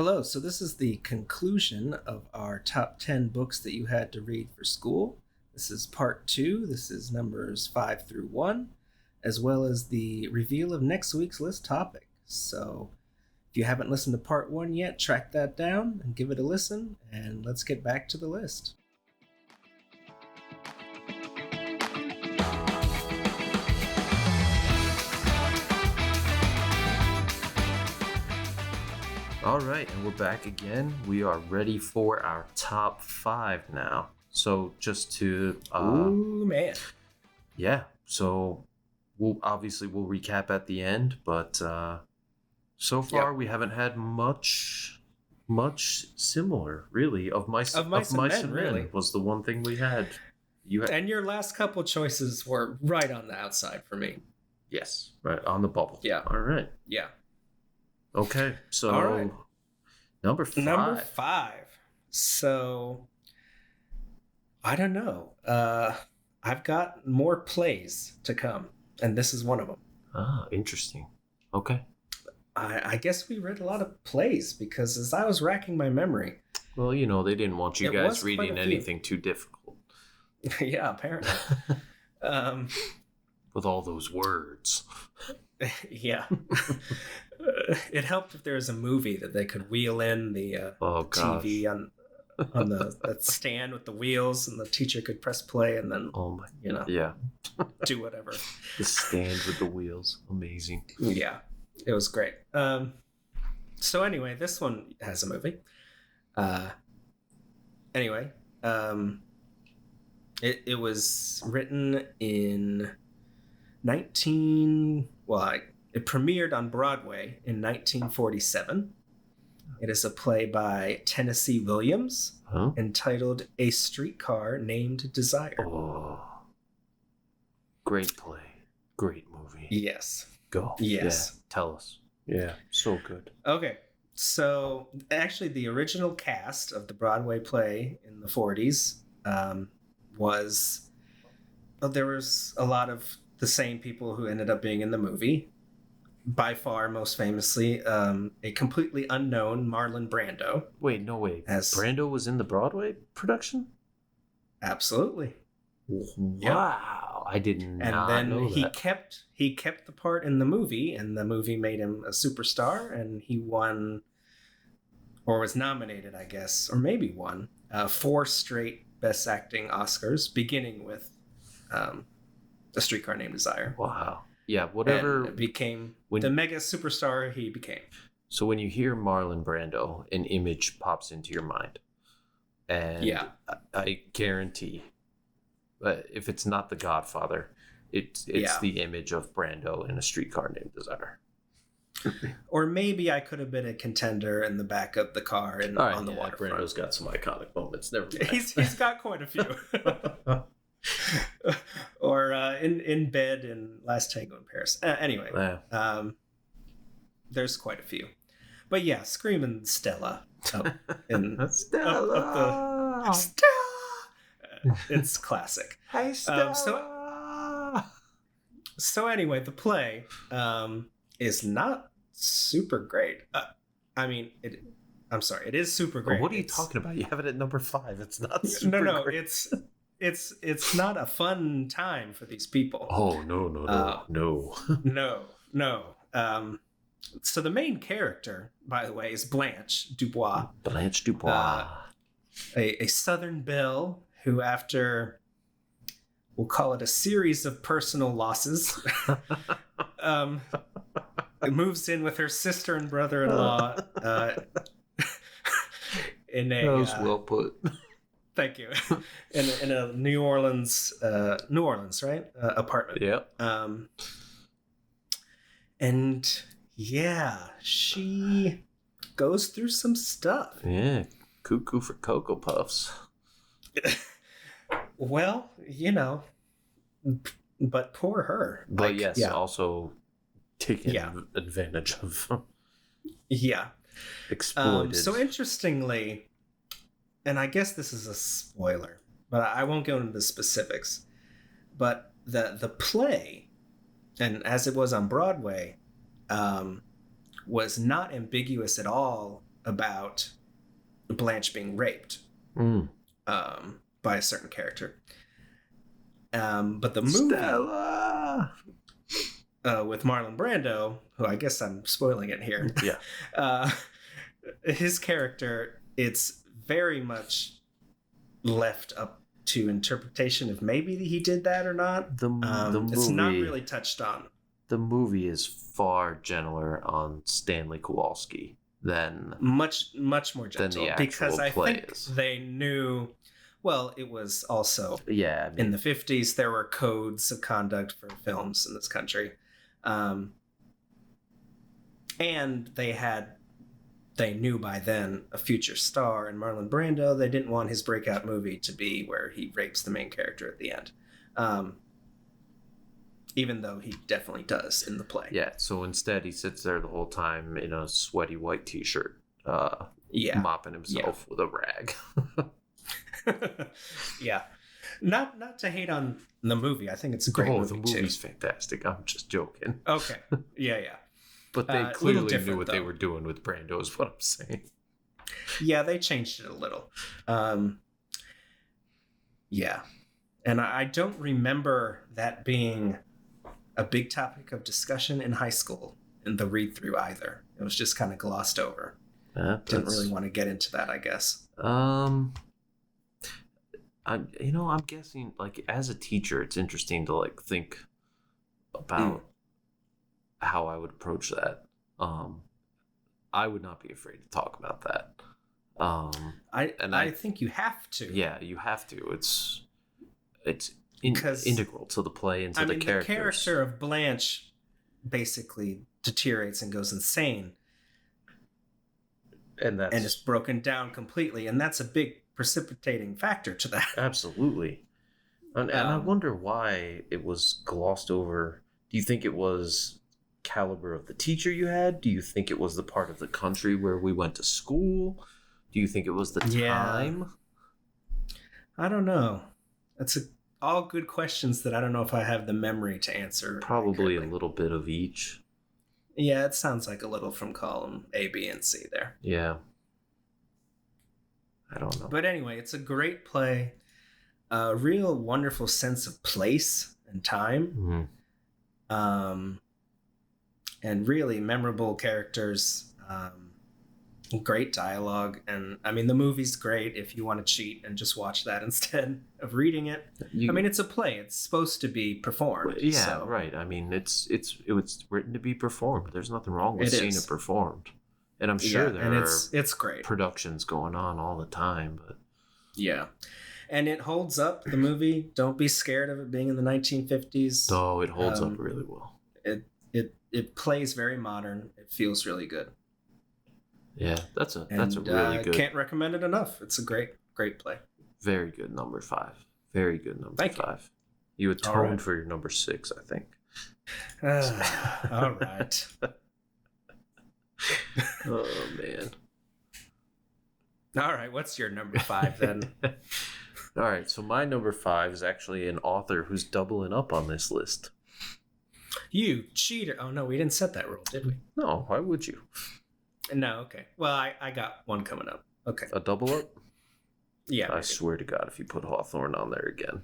Hello, so this is the conclusion of our top 10 books that you had to read for school. This is part 2. This is numbers 5 through 1, as well as the reveal of next week's list topic. So if you haven't listened to part 1 yet, track that down and give it a listen, and let's get back to the list. All right, and we're back again. We are ready for our top 5 now. So just to Ooh, man. Yeah, so we'll recap at the end, but so far we haven't had much similar, really. Of Mice and Men really was the one thing we had. And your last couple choices were right on the outside for me. Yes, right on the bubble. Yeah. All right. Yeah. Okay, so all right. Number 5. Number 5. So I don't know. I've got more plays to come, and this is one of them. Ah, interesting. Okay. I guess we read a lot of plays because as I was racking my memory. Well, they didn't want you guys reading anything too difficult. Yeah, apparently. With all those words. Yeah. It helped if there was a movie that they could wheel in the TV on that stand with the wheels, and the teacher could press play and then do whatever. The stand with the wheels, amazing. Yeah, it was great. So anyway, this one has a movie. It was written in it premiered on Broadway in 1947. It is a play by Tennessee Williams entitled A Streetcar Named Desire. Oh, great play. Great movie. Yes. Go. Yes. Yeah, tell us. Yeah, so good. Okay. So actually the original cast of the Broadway play in the 40s there was a lot of the same people who ended up being in the movie. By far, most famously, a completely unknown Marlon Brando. Wait, no way. Brando was in the Broadway production? Absolutely. Wow, I did not know that. And then he kept the part in the movie, and the movie made him a superstar, and he won, or was nominated, I guess, or maybe won, 4 straight Best Acting Oscars, beginning with A Streetcar Named Desire. Wow. Yeah, whatever. And became the mega superstar he became. So when you hear Marlon Brando, an image pops into your mind. And I guarantee, if it's not The Godfather, it's the image of Brando in A Streetcar Named Desire. Or maybe I could have been a contender in the back of the car on the waterfront. Brando's got some iconic moments. Never mind. He's got quite a few. Or in bed in Last Tango in Paris. Anyway, there's quite a few. But yeah, Screamin' Stella. Stella! Stella! It's classic. Hey, Stella! So anyway, the play is not super great. I'm sorry, it is super great. What are you talking about? You have it at number 5. It's not super great. It's not a fun time for these people. Oh, no. No. So the main character, by the way, is Blanche Dubois. Blanche Dubois. A Southern belle who, after, we'll call it a series of personal losses, moves in with her sister and brother-in-law in a... That was well put. Thank you. In a New Orleans, right? Apartment. Yeah. And yeah, she goes through some stuff. Yeah, cuckoo for Cocoa Puffs. Well, but poor her. But also taking advantage of. Yeah. Exploited. So interestingly, and I guess this is a spoiler, but I won't go into the specifics. But the play, and as it was on Broadway, was not ambiguous at all about Blanche being raped by a certain character. But the movie Stella! With Marlon Brando, who I guess I'm spoiling it here. Yeah. His character, it's very much left up to interpretation if maybe he did that or not. The movie, it's not really touched on. The movie is far gentler on Stanley Kowalski than much more gentle than the actual because I play think is. They knew. Well, it was also in the 50s there were codes of conduct for films in this country, and they knew by then a future star in Marlon Brando. They didn't want his breakout movie to be where he rapes the main character at the end. Even though he definitely does in the play. Yeah, so instead he sits there the whole time in a sweaty white t-shirt, mopping himself with a rag. Yeah. Not to hate on the movie. I think it's a great movie, the movie's fantastic. I'm just joking. Okay. Yeah. But they clearly knew what they were doing with Brando, is what I'm saying. Yeah, they changed it a little. Yeah. And I don't remember that being a big topic of discussion in high school in the read-through either. It was just kind of glossed over. Didn't really want to get into that, I guess. I'm guessing, like, as a teacher, it's interesting to, like, think about how I would approach that. I would not be afraid to talk about that. I think you have to. Yeah, you have to. It's integral to the play and to the characters. The character of Blanche basically deteriorates and goes insane. And it's broken down completely. And that's a big precipitating factor to that. Absolutely. And I wonder why it was glossed over. Do you think it was caliber of the teacher you had? Do you think it was the part of the country where we went to school? Do you think it was the time? I don't know. That's all good questions that I don't know if I have the memory to answer. Probably a little bit of each. Yeah, it sounds like a little from column A, B, and C there. Yeah. I don't know. But anyway, it's a great play. A real wonderful sense of place and time. Mm-hmm. And really memorable characters. Great dialogue. And I mean, the movie's great if you want to cheat and just watch that instead of reading it. It's a play. It's supposed to be performed. Yeah, so. Right. I mean, it was written to be performed. There's nothing wrong with seeing it performed. And I'm sure it's great productions going on all the time. But yeah. And it holds up, the movie. Don't be scared of it being in the 1950s. No, it holds up really well. It plays very modern. It feels really good. Yeah, that's a really good. Can't recommend it enough. It's a great play. Very good number 5. Very good number 5. You atoned for your number 6, I think. All right. Oh man. All right, what's your number 5 then? All right, so my number 5 is actually an author who's doubling up on this list. You cheater. Oh no, we didn't set that rule, did we? No, why would you? No, okay. Well, I got one coming up. Okay. A double up? Yeah. I swear to God, if you put Hawthorne on there again.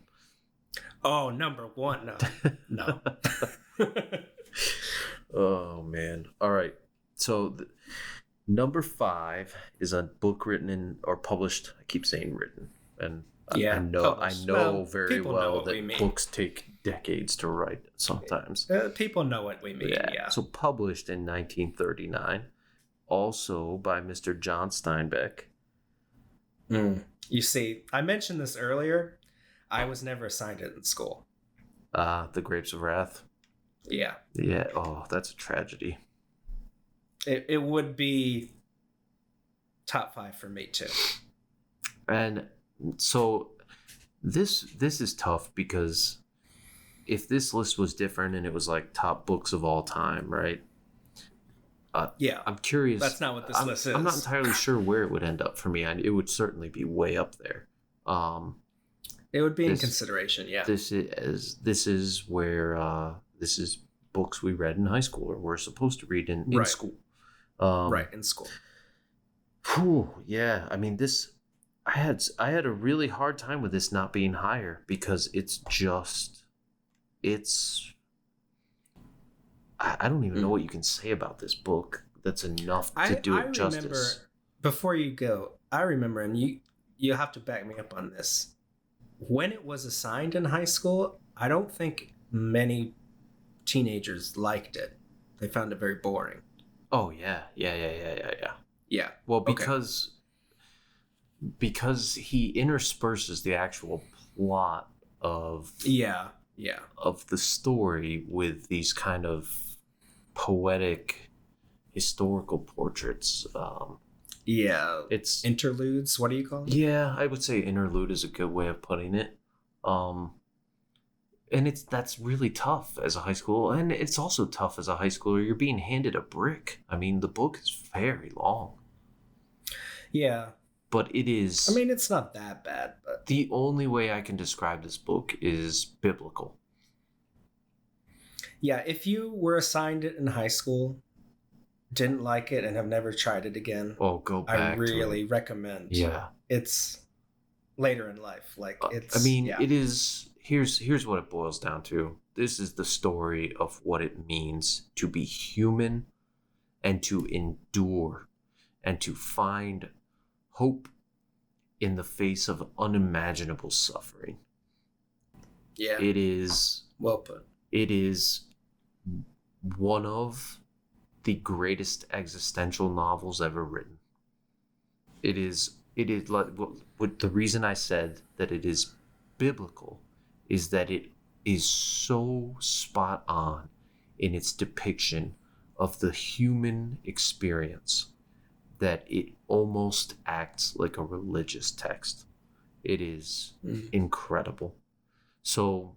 Oh, number 1. No. Oh, man. All right. So, number 5 is a book written or published. I keep saying written. And I know very well that books take decades to write sometimes. People know what we mean, yeah. So, published in 1939. Also by Mr. John Steinbeck. You see, I mentioned this earlier. I was never assigned it in school. The Grapes of Wrath. Yeah. Yeah. Oh, that's a tragedy. It would be top 5 for me too. And so this is tough because if this list was different and it was like top books of all time, right? I'm curious. That's not what this list is. I'm not entirely sure where it would end up for me. It would certainly be way up there. It would be in consideration, yeah. This is where this is books we read in high school or we're supposed to read in school. Right, in school. Whew, yeah. I mean, I had a really hard time with this not being higher because I don't even know what you can say about this book that's enough to do it justice. Remember, before you go, I remember, and you have to back me up on this. When it was assigned in high school, I don't think many teenagers liked it. They found it very boring. Oh yeah. Yeah. Well, because he intersperses the actual plot of of the story with these kind of poetic historical portraits. It's interludes. What do you call it? Yeah, I would say interlude is a good way of putting it. And that's really tough as a high school, and it's also tough as a high schooler. You're being handed a brick. I mean, the book is very long. Yeah. But it is... I mean, it's not that bad, but... The only way I can describe this book is biblical. Yeah, if you were assigned it in high school, didn't like it, and have never tried it again... Oh, go back. I really recommend. Yeah. It's later in life. Like, it's... I mean, it is... Here's what it boils down to. This is the story of what it means to be human and to endure and to find hope in the face of unimaginable suffering. Yeah. It is... Well put. It is one of the greatest existential novels ever written. It is like... The reason I said that it is biblical is that it is so spot on in its depiction of the human experience that it almost acts like a religious text. It is incredible. So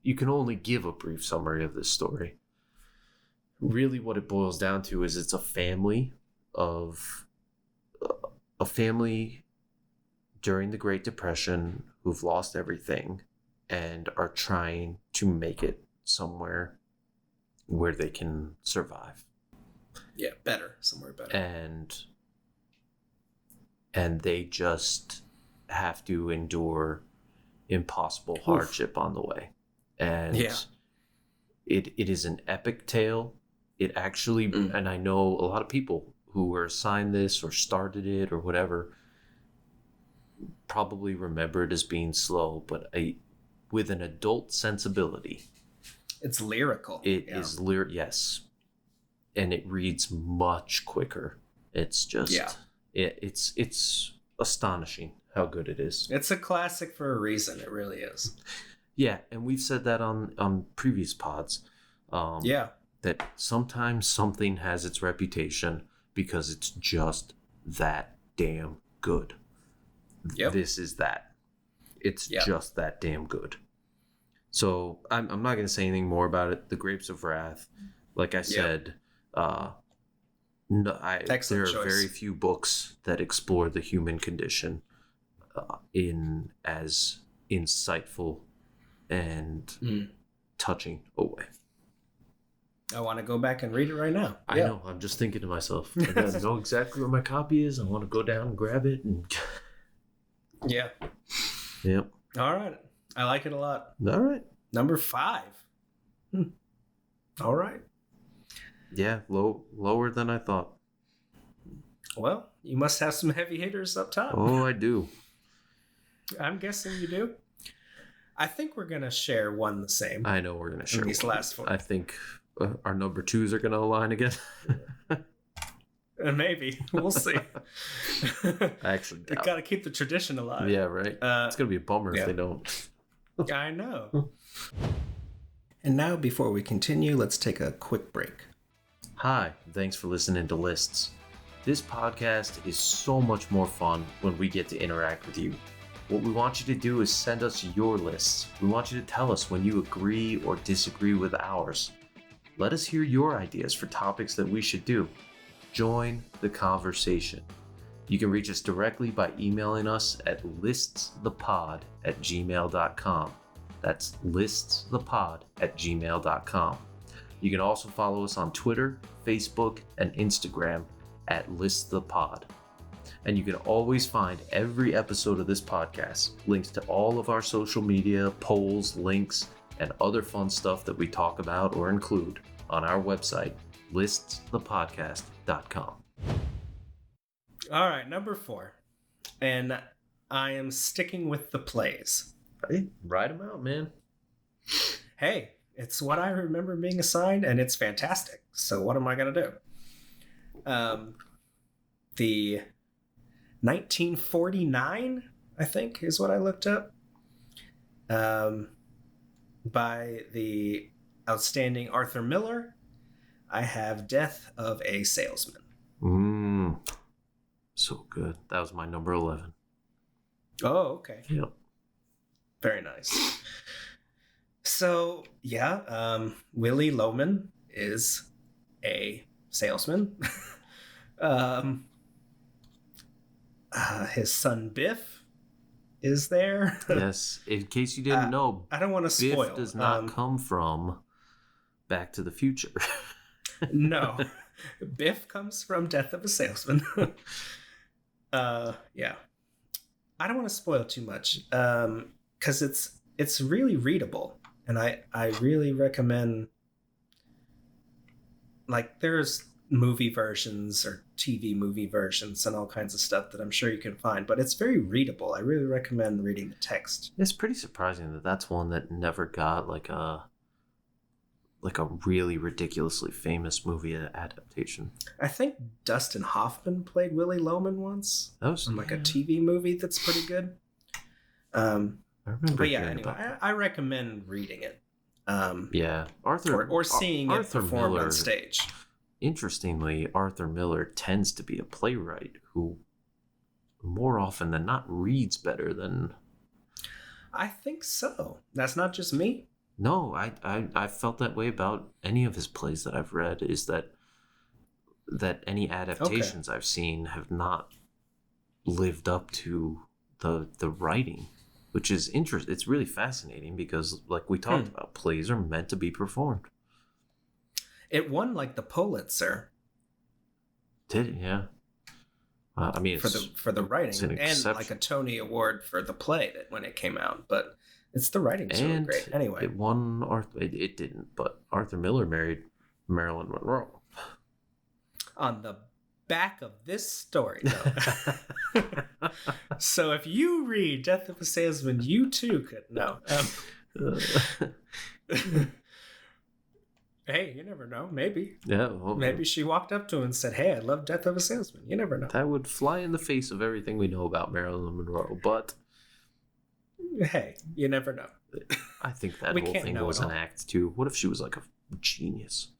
you can only give a brief summary of this story. Really what it boils down to is it's a family during the Great Depression who've lost everything and are trying to make it somewhere where they can survive. Yeah, somewhere better. And they just have to endure impossible hardship on the way. And it is an epic tale. It actually, and I know a lot of people who were assigned this or started it or whatever, probably remember it as being slow, but with an adult sensibility. It's lyrical. It is yes. And it reads much quicker. It's just it's astonishing how good it is. It's a classic for a reason. It really is. Yeah, and we've said that on previous pods. That sometimes something has its reputation because it's just that damn good. Yep. This is that. It's just that damn good. So I'm not going to say anything more about it. The Grapes of Wrath, like I said, there are very few books that explore the human condition in as insightful and touching a way. I want to go back and read it right now. I know. I'm just thinking to myself, I gotta know exactly where my copy is. I want to go down and grab it. And yeah. Yep. All right. I like it a lot. All right. Number 5. All right. Yeah, lower than I thought. Well, you must have some heavy hitters up top. Oh, I do. I'm guessing you do. I think we're going to share one the same. I know we're going to share these last 4. I think our number 2s are going to align again. Maybe. We'll see. I actually doubt. Got to keep the tradition alive. Yeah, right? It's going to be a bummer if they don't. I know. And now, before we continue, let's take a quick break. Hi, thanks for listening to Lists. This podcast is so much more fun when we get to interact with you. What we want you to do is send us your lists. We want you to tell us when you agree or disagree with ours. Let us hear your ideas for topics that we should do. Join the conversation. You can reach us directly by emailing us at liststhepod@gmail.com. That's liststhepod@gmail.com. You can also follow us on Twitter, Facebook, and Instagram at listthepod. And you can always find every episode of this podcast, links to all of our social media, polls, links, and other fun stuff that we talk about or include on our website, liststhepodcast.com. All right, number 4. And I am sticking with the plays. Hey, write them out, man. Hey, it's what I remember being assigned, and it's fantastic. So what am I going to do? The 1949, I think, is what I looked up, by the outstanding Arthur Miller. I have Death of a Salesman. So good. That was my number 11. Oh, okay. Yep. Very nice. So, yeah, Willie Loman is a salesman. His son Biff is there. Yes. In case you didn't know, I don't want to spoil. Biff does not come from Back to the Future. No. Biff comes from Death of a Salesman. Yeah. I don't want to spoil too much, because it's really readable, and I really recommend. Like, there's movie versions or TV movie versions and all kinds of stuff that I'm sure you can find, but it's very readable. I really recommend reading the text. It's pretty surprising that that's one that never got like a really ridiculously famous movie adaptation. I think Dustin Hoffman played Willie Loman once. That was on a TV movie that's pretty good. I remember. But yeah, anyway, I recommend reading it. Yeah, Arthur or seeing Arthur it performed Miller, on stage. Interestingly, Arthur Miller tends to be a playwright who, more often than not, reads better than. I think so. That's not just me. No, I felt that way about any of his plays that I've read. Is that any adaptations I've seen have not lived up to the writing, which is interesting. It's really fascinating because, like we talked about, plays are meant to be performed. It won like the Pulitzer. Did it? Yeah. I mean, for the writing, and like a Tony Award for the play that when it came out, but it's the writing's really great. Anyway, it won. It didn't, but Arthur Miller married Marilyn Monroe. On the back of this story, though. So if you read Death of a Salesman, you too could know. Hey, you never know. Maybe. Yeah. Well, maybe she walked up to him and said, "Hey, I love Death of a Salesman." You never know. That would fly in the face of everything we know about Marilyn Monroe, but hey, you never know. I think that whole thing was an act too. What if she was like a genius?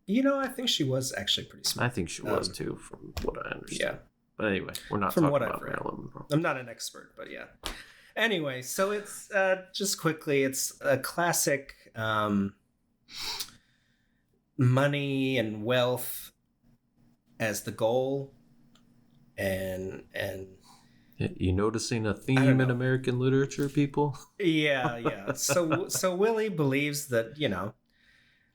I think she was actually pretty smart. I think she was too, from what I understand. Yeah. But anyway, we're not talking about Marilyn Monroe. I'm not an expert, but yeah. Anyway, so it's just quickly, it's a classic money and wealth as the goal, and you noticing a theme in American literature, people? Yeah. So Willie believes that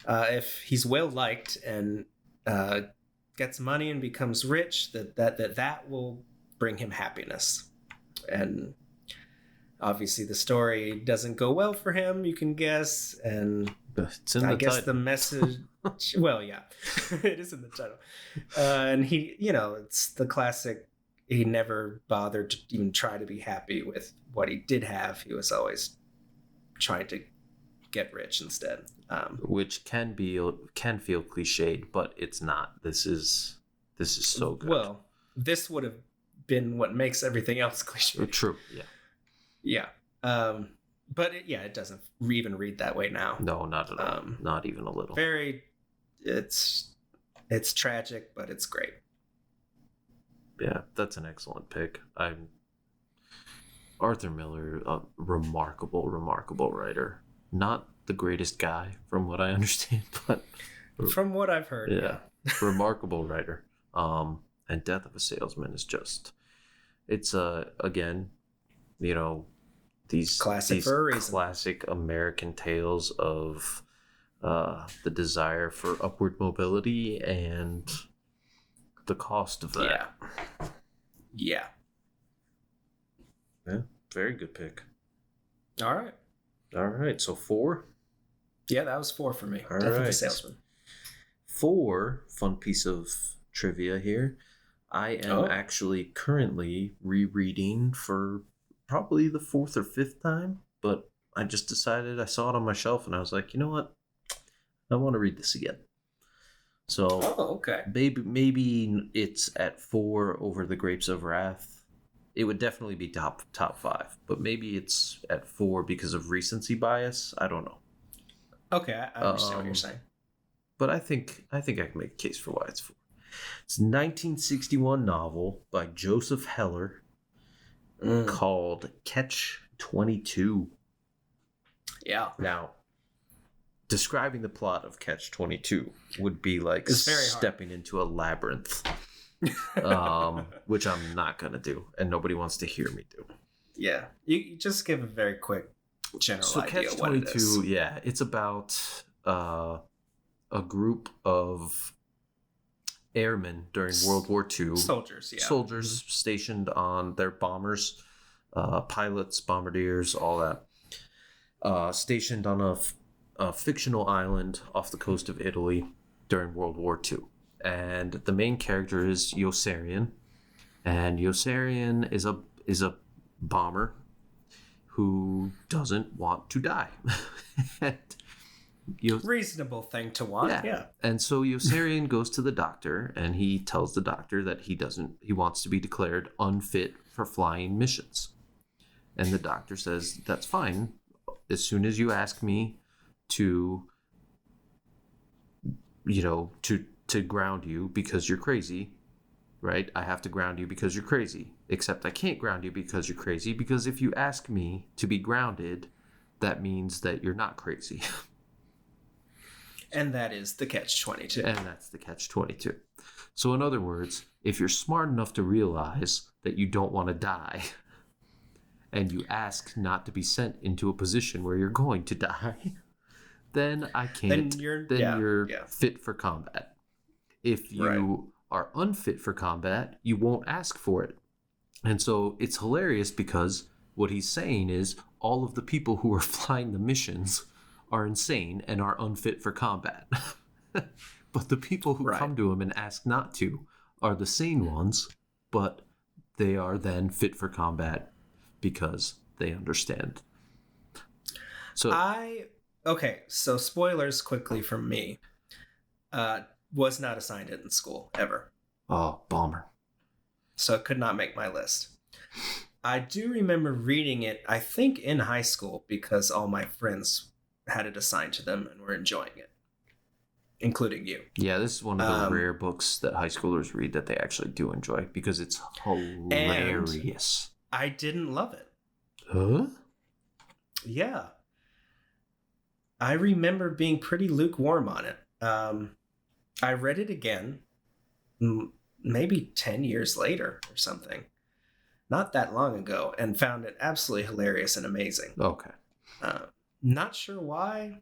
if he's well liked and gets money and becomes rich, that will bring him happiness. And obviously the story doesn't go well for him, you can guess, and I guess the message well, yeah. It is in the title. And he, it's the classic, he never bothered to even try to be happy with what he did have. He was always trying to get rich instead. Which can feel cliched, but it's not. This is so good. Well, this would have been what makes everything else cliche. True. Yeah. But it doesn't even read that way now. No, not at all. Not even a little. It's tragic, but it's great. Yeah, that's an excellent pick. Arthur Miller, a remarkable writer. Not the greatest guy, from what I understand, but from what I've heard, yeah. Remarkable writer. And Death of a Salesman is just, it's again, these classic American tales of the desire for upward mobility and the cost of that. Yeah. Very good pick. All right. So 4. Yeah, that was 4 for me. All Death of right. the Salesman. 4, fun piece of trivia here. I am actually currently rereading for probably the 4th or 5th time, but I just decided, I saw it on my shelf and I was like, you know what? I want to read this again. So okay. Maybe it's at 4 over The Grapes of Wrath. It would definitely be top 5, but maybe it's at 4 because of recency bias. I don't know. Okay, I understand what you're saying. But I think I can make a case for why it's 4. It's a 1961 novel by Joseph Heller called Catch-22. Yeah. Now, describing the plot of Catch-22 would be like stepping into a labyrinth, which I'm not going to do, and nobody wants to hear me do. Yeah. You just give a very quick general idea of what it is. So Catch-22, it's about a group of airmen during World War II. Soldiers stationed on their bombers, pilots, bombardiers, all that. Stationed on a fictional island off the coast of Italy during World War II. And the main character is Yossarian. And Yossarian is a bomber who doesn't want to die. Reasonable thing to want, yeah. And so Yossarian goes to the doctor, and he tells the doctor that he wants to be declared unfit for flying missions. And the doctor says, that's fine. As soon as you ask me to ground you because you're crazy, right? I have to ground you because you're crazy. Except I can't ground you because you're crazy, because if you ask me to be grounded, that means that you're not crazy. And that is the Catch-22. And that's the Catch-22. So in other words, if you're smart enough to realize that you don't want to die, and you ask not to be sent into a position where you're going to die, then I can't. Then you're fit for combat. If you are unfit for combat, you won't ask for it. And so it's hilarious because what he's saying is all of the people who are flying the missions are insane and are unfit for combat. But the people who come to him and ask not to are the sane ones, but they are then fit for combat because they understand. So spoilers quickly from me. Was not assigned it in school ever. Oh, bummer. So it could not make my list. I do remember reading it, I think, in high school because all my friends had it assigned to them and were enjoying it, including you. Yeah, this is one of the rare books that high schoolers read that they actually do enjoy because it's hilarious. And I didn't love it. Huh? Yeah. I remember being pretty lukewarm on it. I read it again, maybe 10 years later or something. Not that long ago, and found it absolutely hilarious and amazing. Okay. Not sure why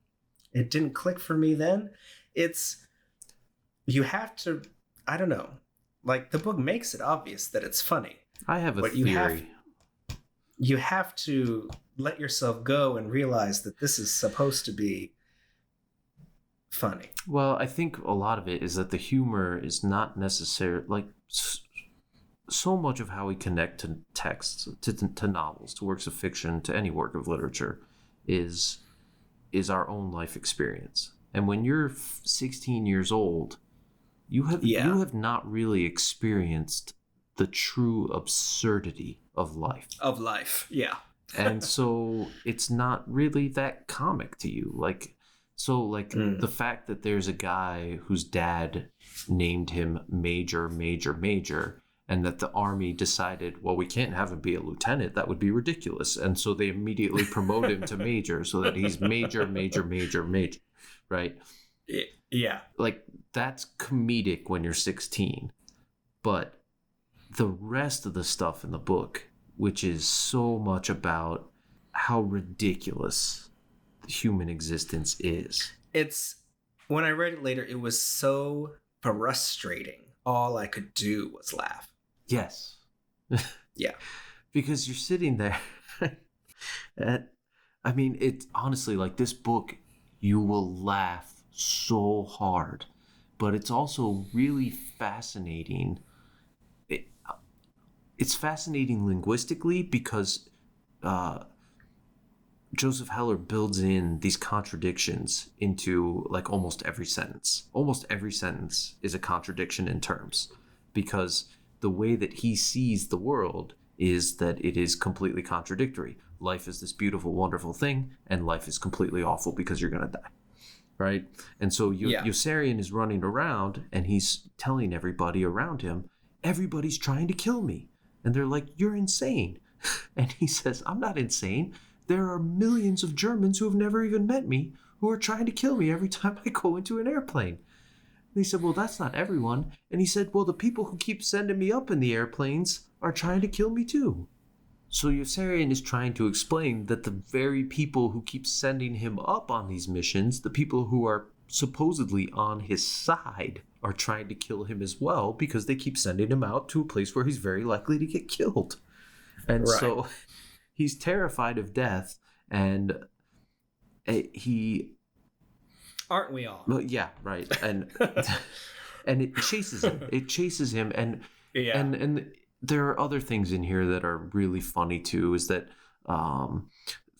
it didn't click for me then. You have to, I don't know. Like, the book makes it obvious that it's funny. I have a theory. You have to let yourself go and realize that this is supposed to be funny. Well, I think a lot of it is that the humor is not necessary. Like, so much of how we connect to texts, to novels, to works of fiction, to any work of literature is our own life experience. And when you're 16 years old, you have not really experienced the true absurdity of life. And so it's not really that comic to you. The fact that there's a guy whose dad named him Major, Major, Major, and that the army decided, well, we can't have him be a lieutenant. That would be ridiculous. And so they immediately promote him to major so that he's Major, Major, Major, Major, right? Yeah. Like, that's comedic when you're 16. But the rest of the stuff in the book, which is so much about how ridiculous human existence is. it's when I read it later, it was so frustrating. All I could do was laugh. Yes. Yeah. Because you're sitting there. I mean, it's honestly like this book, you will laugh so hard, but it's also really fascinating. It's fascinating linguistically because Joseph Heller builds in these contradictions into like almost every sentence. Almost every sentence is a contradiction in terms, because the way that he sees the world is that it is completely contradictory. Life is this beautiful, wonderful thing, and life is completely awful because you're going to die. Right? And so Yossarian is running around and he's telling everybody around him, everybody's trying to kill me. And they're like, you're insane. And he says, I'm not insane. There are millions of Germans who have never even met me who are trying to kill me every time I go into an airplane. And he said, well, that's not everyone. And he said, well, the people who keep sending me up in the airplanes are trying to kill me too. So Yossarian is trying to explain that the very people who keep sending him up on these missions, the people who are supposedly on his side, are trying to kill him as well because they keep sending him out to a place where he's very likely to get killed. And so he's terrified of death, and he... Aren't we all? Well, yeah, right. And and it chases him. It chases him, and there are other things in here that are really funny too, is that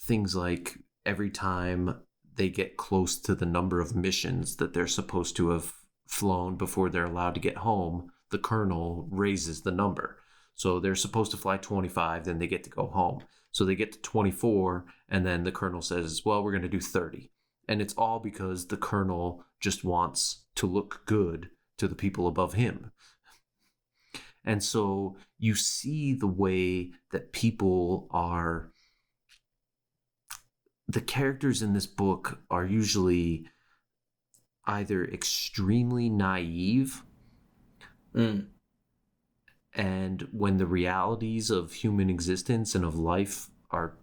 things like every time they get close to the number of missions that they're supposed to have flown before they're allowed to get home, the colonel raises the number. So they're supposed to fly 25, then they get to go home. So they get to 24, and then the colonel says, well, we're going to do 30. And it's all because the colonel just wants to look good to the people above him. And so you see the way that people are... The characters in this book are usually either extremely naive, and when the realities of human existence and of life are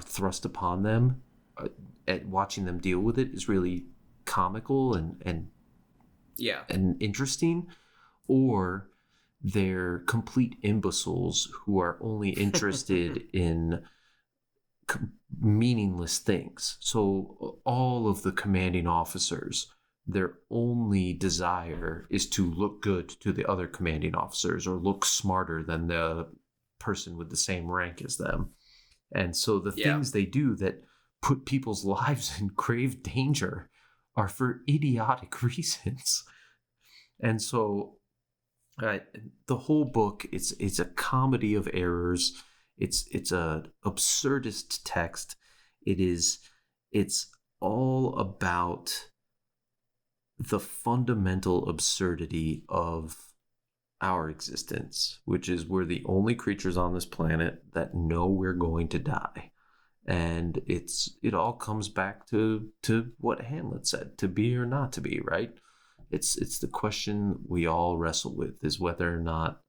thrust upon them, at watching them deal with it is really comical and interesting, or they're complete imbeciles who are only interested in meaningless things. So all of the commanding officers, their only desire is to look good to the other commanding officers or look smarter than the person with the same rank as them. And so the things they do that put people's lives in grave danger are for idiotic reasons. And so the whole book, it's a comedy of errors. It's a absurdist text. It's all about the fundamental absurdity of our existence, which is we're the only creatures on this planet that know we're going to die. And it all comes back to what Hamlet said, to be or not to be, right? It's the question we all wrestle with, is whether or not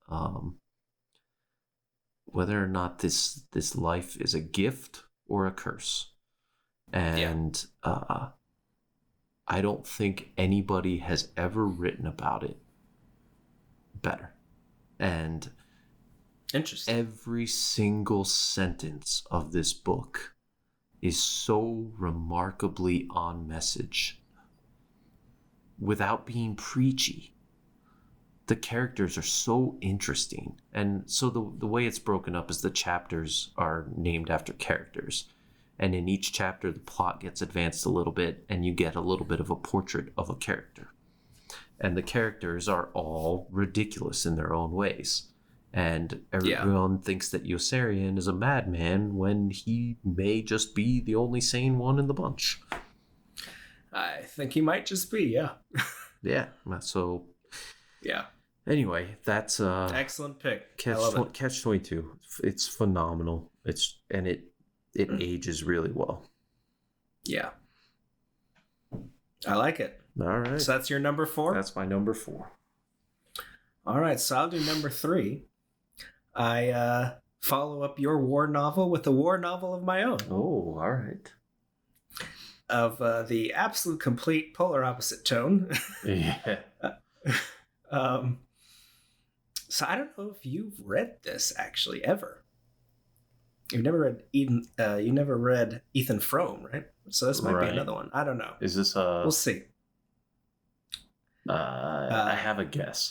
this life is a gift or a curse. And I don't think anybody has ever written about it better. And interesting. Every single sentence of this book is so remarkably on message without being preachy. The characters are so interesting. And so the way it's broken up is the chapters are named after characters. And in each chapter, the plot gets advanced a little bit, and you get a little bit of a portrait of a character. And the characters are all ridiculous in their own ways. And everyone thinks that Yossarian is a madman when he may just be the only sane one in the bunch. I think he might just be, yeah. Yeah, so... Yeah. Anyway, that's... excellent pick. Catch-22. It's phenomenal. It ages really well. Yeah. I like it. All right. So that's your number 4? That's my number 4. All right, so I'll do number 3. I follow up your war novel with a war novel of my own. Oh, all right. the absolute complete polar opposite tone. Yeah. So I don't know if you've read this actually ever. You've never read you never read Ethan Frome, right? So this might be another one. I don't know. Is this We'll see. I have a guess.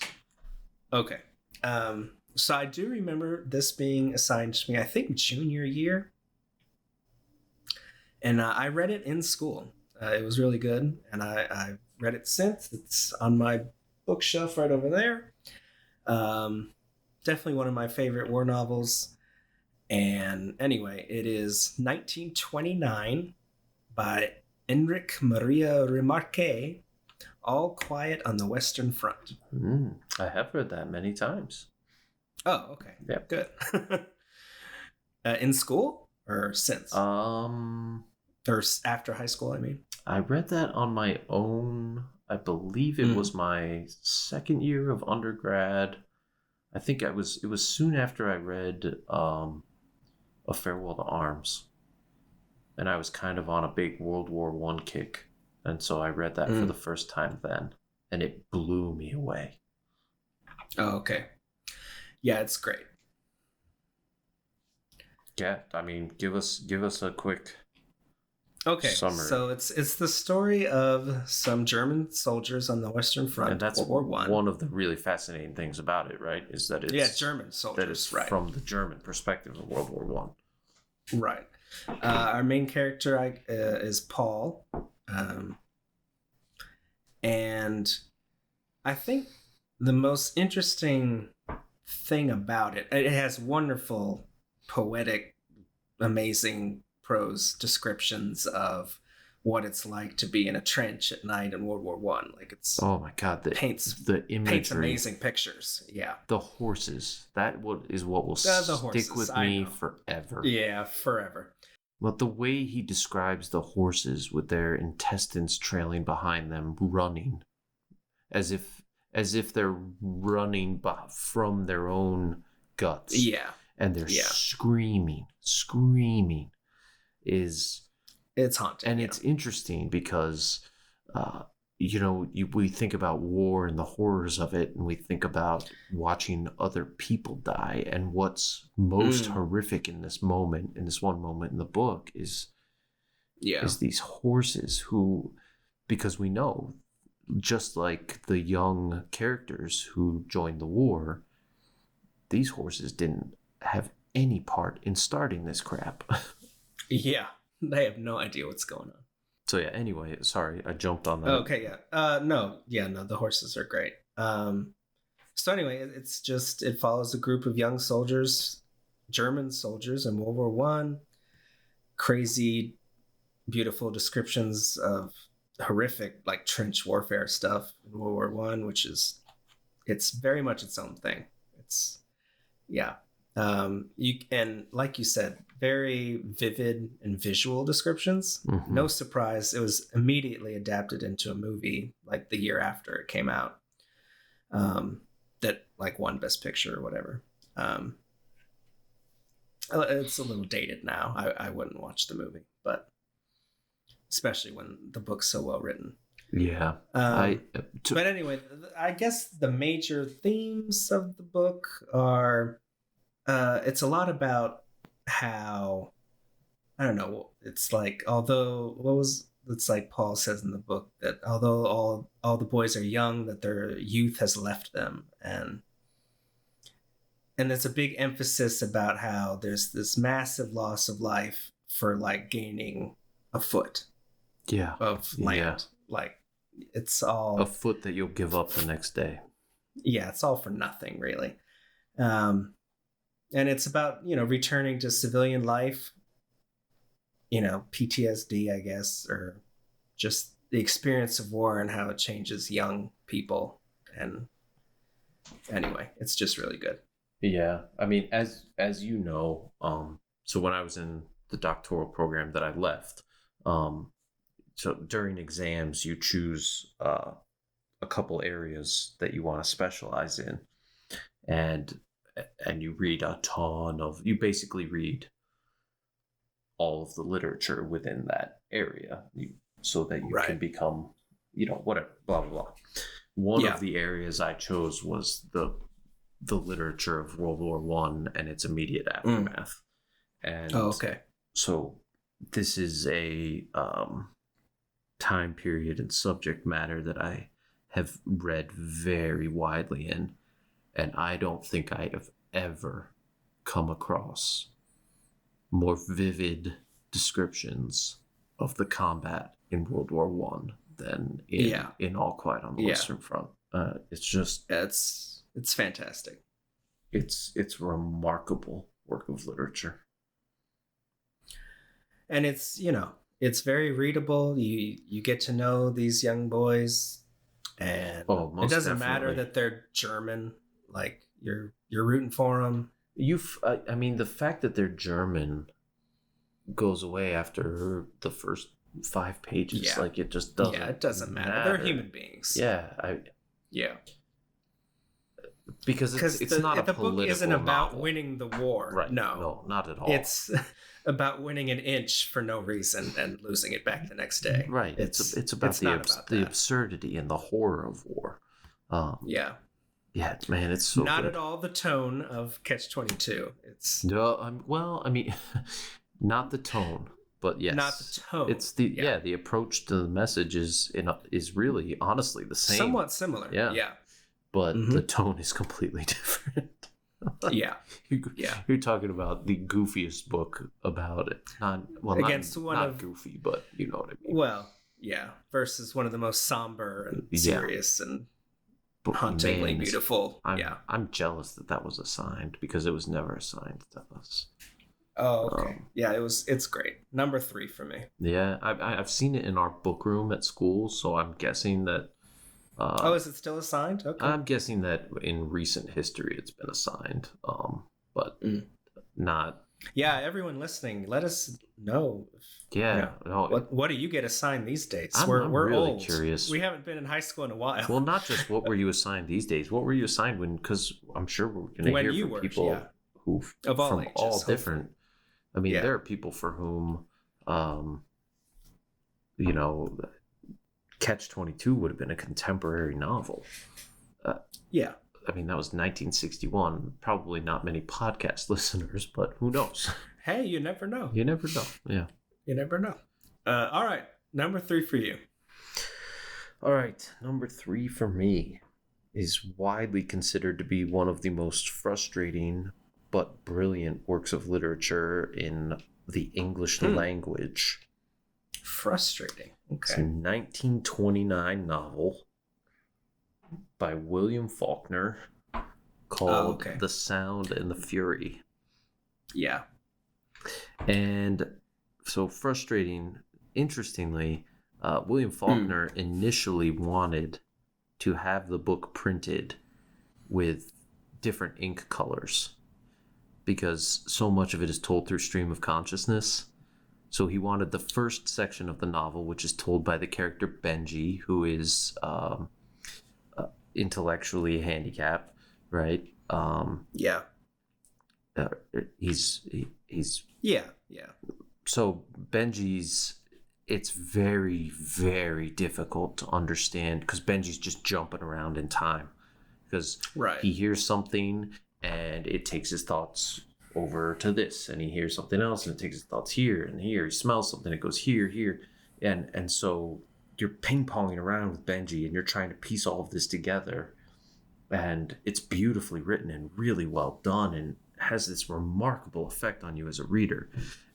Okay. So I do remember this being assigned to me, I think junior year. And I read it in school. It was really good. And I've read it since. It's on my bookshelf right over there. Definitely one of my favorite war novels. And anyway, it is 1929 by Enric Maria Remarque, All Quiet on the Western Front. I have read that many times. Oh, okay. Yeah, good. In school or since? Or after high school, I mean. I read that on my own. I believe it was my second year of undergrad. I think it was soon after I read A Farewell to Arms. And I was kind of on a big World War I kick. And so I read that for the first time then. And it blew me away. Oh, okay. Yeah, it's great. Yeah, I mean, give us a quick summary. So it's the story of some German soldiers on the Western Front. And that's World War I. One of the really fascinating things about it, right? Is that it's German soldiers, that it's right? From the German perspective of World War I. Right. Our main character is Paul, and I think the most interesting thing about it has wonderful, poetic, amazing prose descriptions of what it's like to be in a trench at night in World War I. Like it's oh my god, the imagery, paints amazing pictures. Yeah, the horses, is what will stick with me forever. Yeah, forever. But the way he describes the horses with their intestines trailing behind them, running, as if they're running from their own guts. Yeah, and they're screaming. It's haunting, and it's interesting because, we think about war and the horrors of it, and we think about watching other people die. And what's most horrific in this one moment in the book is these horses who, because we know, just like the young characters who joined the war, these horses didn't have any part in starting this crap. Yeah. They have no idea what's going on. So yeah, anyway, sorry, I jumped on that. Okay, yeah. No, the horses are great. So anyway, it follows a group of young soldiers, German soldiers in World War I. Crazy, beautiful descriptions of horrific, like trench warfare stuff in World War I, it's very much its own thing. It's, yeah. And like you said, very vivid and visual descriptions. No surprise, it was immediately adapted into a movie like the year after it came out, that like won Best Picture or whatever. It's a little dated now. I wouldn't watch the movie, but especially when the book's so well written. Yeah. But anyway, I guess the major themes of the book are it's a lot about how, I don't know, it's like, it's like Paul says in the book, that although all the boys are young, that their youth has left them, and there's a big emphasis about how there's this massive loss of life for like gaining a foot of land. Like it's all a foot that you'll give up the next day. Yeah, it's all for nothing really. And it's about, returning to civilian life, PTSD, I guess, or just the experience of war and how it changes young people. And anyway, it's just really good. Yeah. I mean, as you know, so when I was in the doctoral program that I left, so during exams, you choose a couple areas that you want to specialize in. And you read you basically read all of the literature within that area. so that you can become, whatever, blah, blah, blah. One of the areas I chose was the literature of World War One and its immediate aftermath. And so this is a time period and subject matter that I have read very widely in, and I don't think I have ever come across more vivid descriptions of the combat in World War One than in All Quiet on the Western Front. It's just it's fantastic. It's remarkable work of literature, and it's it's very readable. You get to know these young boys, and it doesn't matter that they're German. Like you're rooting for them. I mean, the fact that they're German goes away after the first 5 pages. Like it just doesn't. Yeah, it doesn't matter. They're human beings. Yeah. Because it's not a political novel. The book isn't about winning the war. Right. No, not at all. It's about winning an inch for no reason and losing it back the next day. Right. It's about the absurdity and the horror of war. Yeah, man, it's so not good. At all the tone of Catch-22. It's not the tone, but yes, not the tone. It's the approach to the message is really honestly the same, somewhat similar. Yeah. But the tone is completely different. You're talking about the goofiest book about it. Not goofy, but you know what I mean. Well, versus one of the most somber and serious and hauntingly beautiful. I'm jealous that was assigned because it was never assigned to us. Oh, okay. It's great. Number 3 for me. Yeah, I've seen it in our book room at school, so I'm guessing that. Is it still assigned? Okay. I'm guessing that in recent history it's been assigned, but not. Yeah, everyone listening, let us know. What do you get assigned these days? We're really old. Curious. We haven't been in high school in a while. Well, not just what were you assigned these days. What were you assigned when? Because I'm sure we're going to hear from people who of all from ages, all different. I mean, there are people for whom, Catch-22 would have been a contemporary novel. I mean, that was 1961. Probably not many podcast listeners, but who knows? Hey, you never know. You never know. Yeah. You never know. All right. Number 3 for you. All right. Number 3 for me is widely considered to be one of the most frustrating but brilliant works of literature in the English language. Frustrating. Okay. It's a 1929 novel by William Faulkner called The Sound and the Fury. Yeah. And so frustrating, interestingly, William Faulkner initially wanted to have the book printed with different ink colors because so much of it is told through stream of consciousness. So he wanted the first section of the novel, which is told by the character Benji, who is intellectually handicapped, right? He's So it's very, very difficult to understand because Benji's just jumping around in time because he hears something and it takes his thoughts over to this, and he hears something else and it takes his thoughts here and here. He smells something, it goes here, and so you're ping-ponging around with Benji and you're trying to piece all of this together, and it's beautifully written and really well done and has this remarkable effect on you as a reader.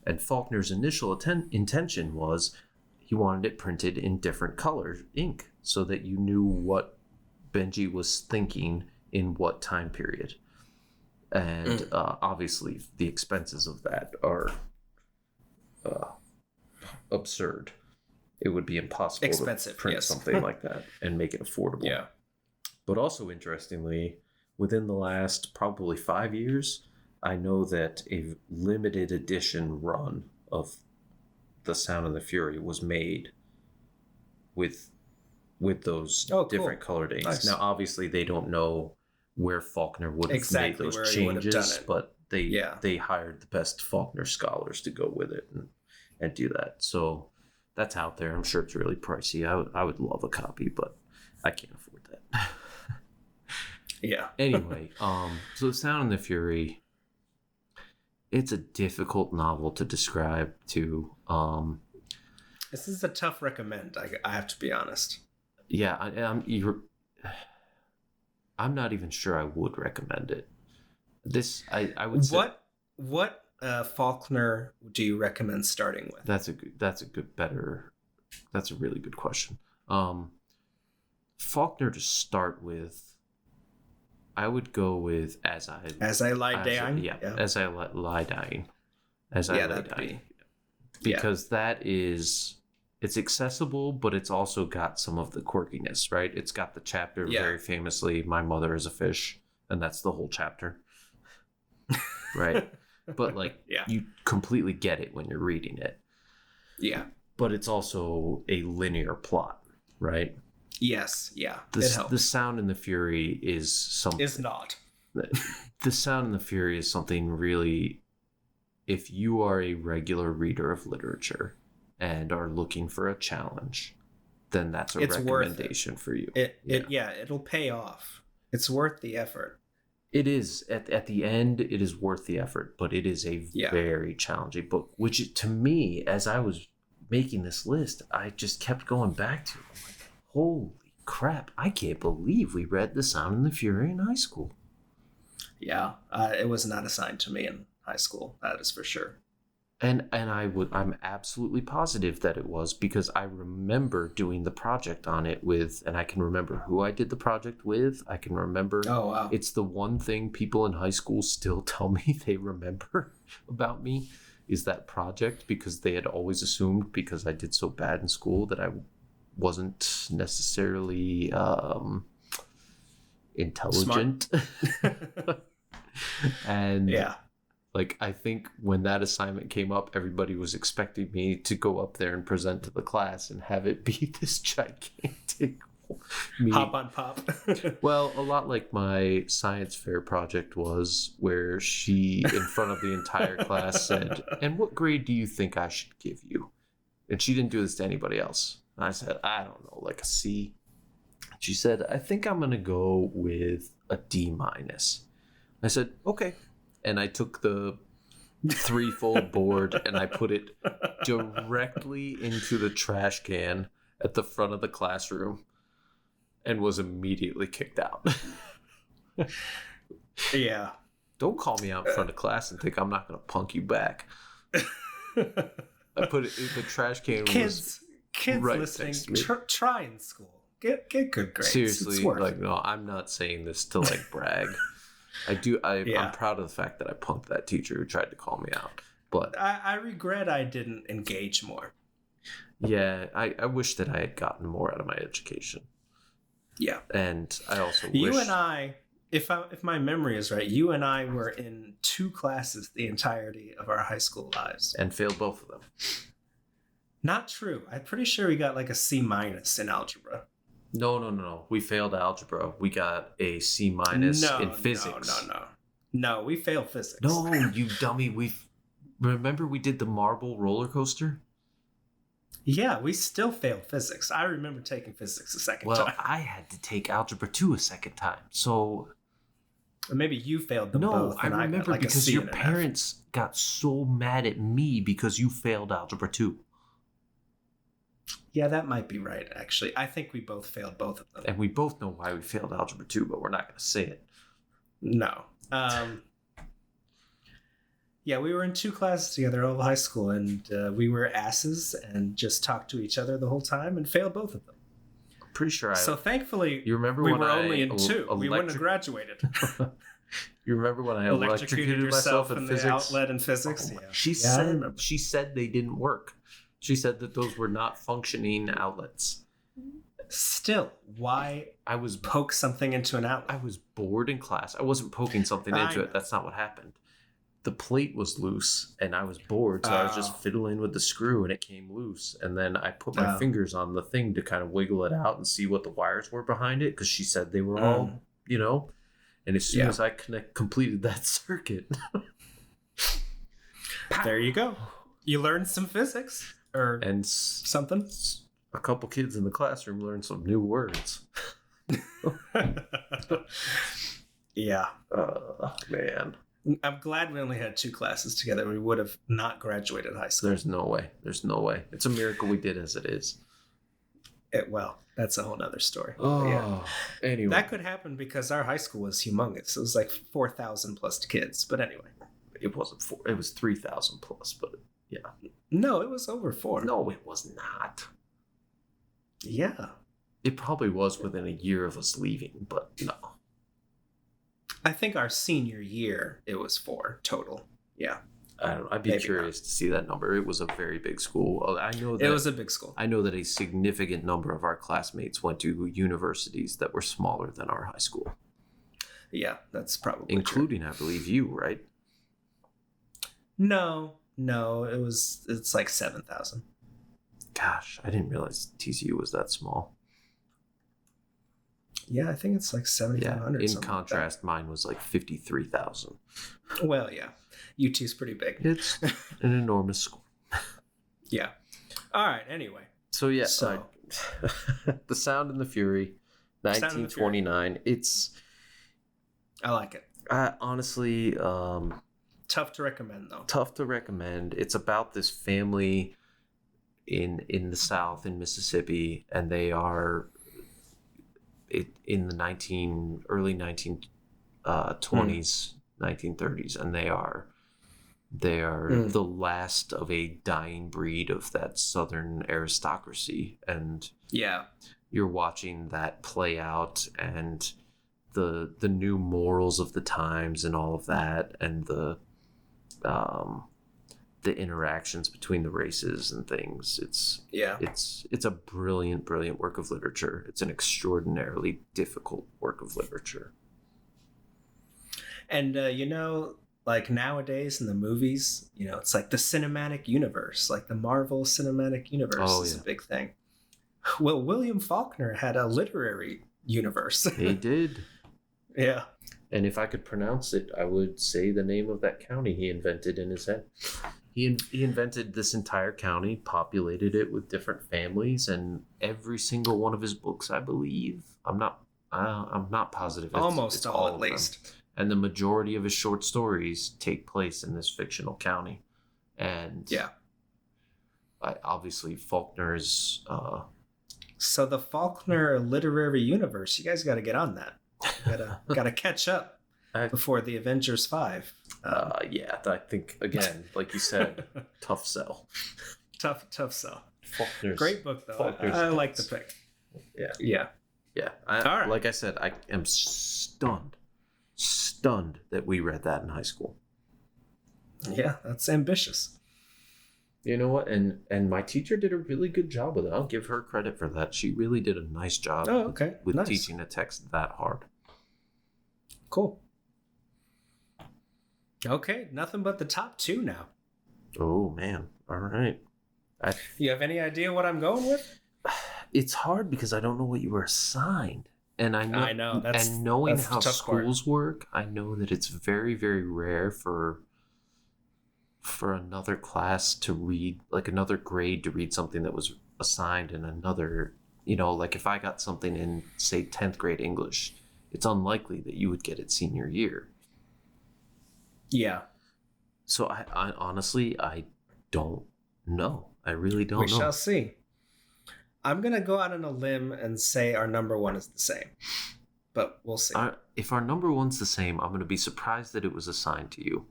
And Faulkner's initial intention was he wanted it printed in different color ink so that you knew what Benji was thinking in what time period. And obviously the expenses of that are absurd. It would be impossible to print something like that and make it affordable. Yeah. But also interestingly, within the last probably 5 years, I know that a limited edition run of The Sound and the Fury was made with those different colored inks. Nice. Now, obviously, they don't know where Faulkner would have made those changes, but they hired the best Faulkner scholars to go with it and do that. So That's out there. I'm sure it's really pricey. I would love a copy, but I can't afford that. Yeah. Anyway, so The Sound and the Fury, it's a difficult novel to describe to. This is a tough recommend. I have to be honest. Yeah, I'm not even sure I would recommend it. I would say. What Faulkner do you recommend starting with? That's a really good question. Faulkner to start with, I would go with As I Lie Dying. As I Lie Dying. Because it's accessible, but it's also got some of the quirkiness, right? It's got the chapter very famously, My Mother is a Fish, and that's the whole chapter. Right? But you completely get it when you're reading it. Yeah. But it's also a linear plot, right? Yes, yeah. The Sound and the Fury is something. It's not. The Sound and the Fury is something really, if you are a regular reader of literature and are looking for a challenge, then that's a recommendation for you. It'll pay off. It's worth the effort. It is. At the end, it is worth the effort, but it is a very challenging book, which to me, as I was making this list, I just kept going back to. I'm like, holy crap, I can't believe we read The Sound and the Fury in high school. Yeah, it was not assigned to me in high school, that is for sure. And I'm absolutely positive that it was, because I remember doing the project on it with, and I can remember who I did the project with. I can remember. Oh, wow. It's the one thing people in high school still tell me they remember about me is that project, because they had always assumed because I did so bad in school that I wasn't necessarily intelligent. And I think when that assignment came up, everybody was expecting me to go up there and present to the class and have it be this gigantic hop on pop. Well, a lot like my science fair project was, where she, in front of the entire class, said, "And what grade do you think I should give you?" And she didn't do this to anybody else. And I said, "I don't know, like a C." She said, "I think I'm going to go with a D-." I said, "Okay." And I took the threefold board and I put it directly into the trash can at the front of the classroom and was immediately kicked out. Yeah. Don't call me out in front of class and think I'm not going to punk you back. I put it in the trash can. Kids right listening, try in school. Get good grades. Seriously, no, I'm not saying this to brag. I'm proud of the fact that I punked that teacher who tried to call me out. But I regret I didn't engage more. Yeah, I wish that I had gotten more out of my education. Yeah. And I also wish... You and I, if my memory is right, you and I were in 2 classes the entirety of our high school lives. And failed both of them. Not true. I'm pretty sure we got a C- in algebra. No. We failed algebra. We got a C- in physics. No, we failed physics. No, you dummy. Remember we did the marble roller coaster? Yeah, we still failed physics. I remember taking physics a second time. Well, I had to take algebra 2 a second time. So maybe you failed them both. No, I remember because your parents got so mad at me because you failed algebra 2. Yeah, that might be right, actually. I think we both failed both of them. And we both know why we failed algebra 2, but we're not going to say it. No. Yeah, we were in 2 classes together all high school, and we were asses and just talked to each other the whole time and failed both of them. I'm pretty sure So thankfully, you remember we when were only in 2. We wouldn't have graduated. You remember when I electrocuted myself in physics? The outlet in physics? Oh, yeah. She said they didn't work. She said that those were not functioning outlets. Still, why I was poke something into an outlet? I was bored in class. I wasn't poking something into it. That's not what happened. The plate was loose and I was bored, so I was just fiddling with the screw and it came loose. And then I put my fingers on the thing to kind of wiggle it out and see what the wires were behind it, because she said they were all, And as soon as I completed that circuit, there you go. You learned some physics. or and something. A couple kids in the classroom learned some new words. Yeah. Man. I'm glad we only had 2 classes together. We would have not graduated high school. There's no way. There's no way. It's a miracle we did as it is. Well, that's a whole nother story. Oh, yeah. Anyway. That could happen because our high school was humongous. It was like 4,000 plus kids. But anyway. It wasn't 4. It was 3,000 plus, but yeah. No, it was over 4. No, it was not. Yeah. It probably was within a year of us leaving, but no. I think our senior year, it was 4 total. Yeah. I don't know. I'd be curious to see that number. It was a very big school. I know that it was a big school. I know that a significant number of our classmates went to universities that were smaller than our high school. Yeah, that's probably including, true. I believe, you, right? No, it's like 7,000. Gosh, I didn't realize TCU was that small. Yeah, I think it's like 7,500. In contrast, mine was like 53,000. Well, yeah. UT's pretty big. It's an enormous school. Yeah. All right, anyway. So, yeah. So. The Sound and the Fury, 1929. It's... I like it. Honestly... tough to recommend, though. Tough to recommend. It's about this family in the South, in Mississippi, and they are... in the early 1920s, 1930s, and they are the last of a dying breed of that Southern aristocracy, and you're watching that play out, and the new morals of the times and all of that, and the interactions between the races and things. It's a brilliant work of literature. It's an extraordinarily difficult work of literature. And like nowadays in the movies, it's like the cinematic universe, like the Marvel cinematic universe is a big thing. Well, William Faulkner had a literary universe. He did. Yeah. And if I could pronounce it, I would say the name of that county he invented in his head. He invented this entire county, populated it with different families, and every single one of his books, I believe, I'm not positive. It's all at least. And the majority of his short stories take place in this fictional county. And obviously Faulkner's... So the Faulkner literary universe, you guys got to get on that. Got to catch up before the Avengers 5. I think, again, like you said, tough sell. Tough sell. Faulkner's, great book, though. I like the pick. Yeah. All right. Like I said, I am stunned that we read that in high school. Yeah, that's ambitious. You know what? And my teacher did a really good job with it. I'll give her credit for that. She really did a nice job with teaching a text that hard. Cool. Okay, nothing but the top 2 now. Oh, man. All right. You have any idea what I'm going with? It's hard because I don't know what you were assigned. And I know and knowing how schools work, I know that it's very, very rare for another class to read, like another grade to read something that was assigned in another, like if I got something in, say, 10th grade English, it's unlikely that you would get it senior year. Yeah. So I honestly, I don't know. I really don't know. We shall see. I'm going to go out on a limb and say our number 1 is the same. But we'll see. If our number 1's the same, I'm going to be surprised that it was assigned to you.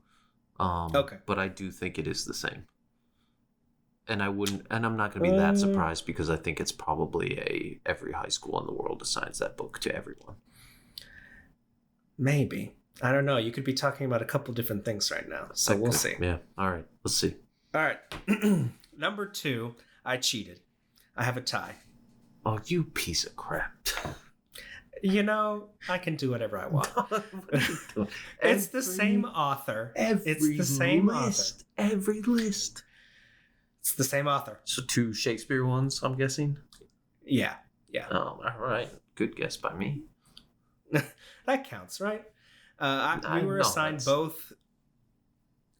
Okay. But I do think it is the same. And I'm not going to be that surprised because I think it's probably every high school in the world assigns that book to everyone. Maybe. I don't know. You could be talking about a couple different things right now. So we'll see. Yeah. All right. Let's see. All right. Number 2, I cheated. I have a tie. Oh, you piece of crap. I can do whatever I want. It's the same author. It's the same author. Every list. It's the same author. So 2 Shakespeare ones, I'm guessing? Yeah. Oh, all right. Good guess by me. That counts, right? We were assigned both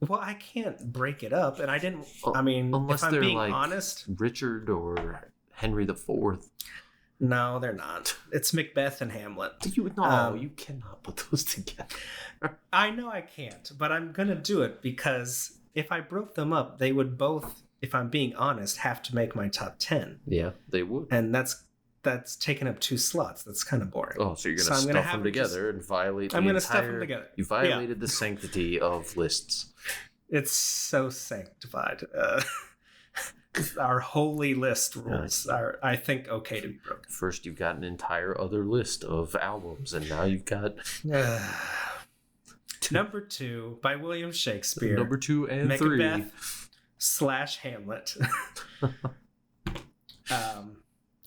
Well, I can't break it up, and I didn't. I mean, unless if I'm they're being like honest, Richard or Henry the Fourth. no, they're not. It's Macbeth and Hamlet. You cannot put those together. I know I can't, but I'm gonna do it because if I broke them up, they would both, if I'm being honest, have to make my top 10. Yeah, they would. And that's taking up 2 slots. That's kind of boring. Oh, so you're gonna stuff them together and violate. I'm gonna stuff them together. You violated the sanctity of lists. It's so sanctified. Our holy list rules are, I think, okay to be broken. First, you've got an entire other list of albums, and now you've got number 2 by William Shakespeare. Number 2 and Macbeth 3 / Hamlet.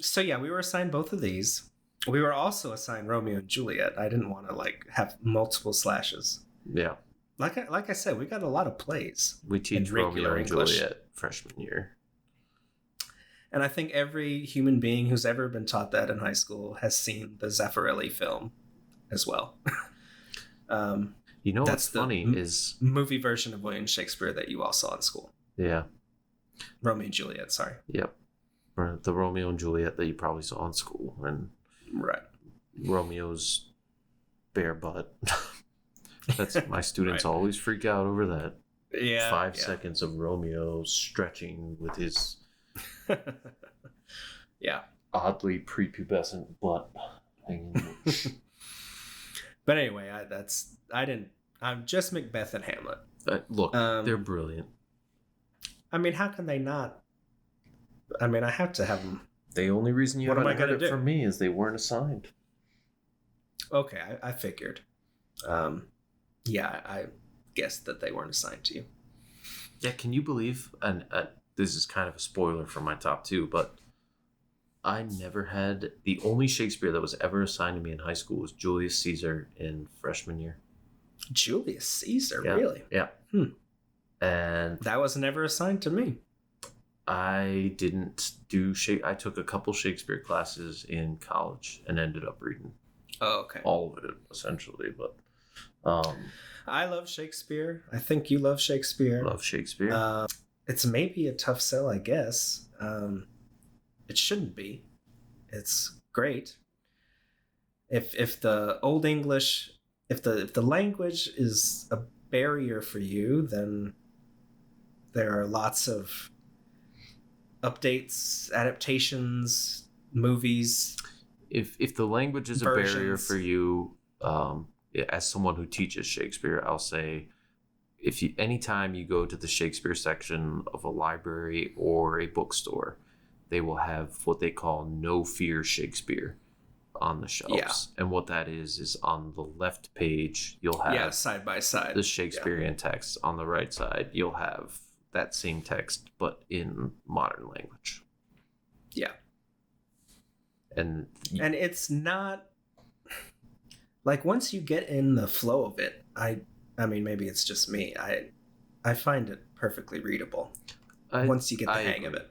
So yeah, we were assigned both of these. We were also assigned Romeo and Juliet. I didn't want to like have multiple slashes. Yeah. Like I said, we got a lot of plays. We teach Romeo and Juliet freshman year. And I think every human being who's ever been taught that in high school has seen the Zeffirelli film as well. You know what's funny is movie version of William Shakespeare that you all saw in school. Yeah. Romeo and Juliet, sorry. Yep. Or the Romeo and Juliet that you probably saw in school. And right. Romeo's bare butt. That's my students always freak out over that. Yeah. 5 seconds of Romeo stretching with his oddly prepubescent butt hanging. But anyway, I'm just Macbeth and Hamlet. Look, they're brilliant. I mean, how can they not? I mean, I have to have them. The only reason you haven't heard it from me is they weren't assigned. Okay, I figured. Yeah, I guessed that they weren't assigned to you. Yeah, can you believe, and this is kind of a spoiler for my top 2, but I never had, the only Shakespeare that was ever assigned to me in high school was Julius Caesar in freshman year. Julius Caesar, really? Yeah. And that was never assigned to me. I didn't do I took a couple Shakespeare classes in college and ended up reading all of it, essentially, but I love Shakespeare. I think you love Shakespeare. Love Shakespeare. It's maybe a tough sell, I guess. It shouldn't be. It's great. If the Old English, if the language is a barrier for you, then there are lots of updates, adaptations, movies. If the language is versions. A barrier for you, as someone who teaches Shakespeare, I'll say, anytime you go to the Shakespeare section of a library or a bookstore, they will have what they call No Fear Shakespeare on the shelves. Yeah. And what that is on the left page, you'll have side by side the Shakespearean text. On the right side, you'll have that same text, but in modern language. Yeah. And it's not like, once you get in the flow of it, I mean, maybe it's just me. I find it perfectly readable once you get the hang of it.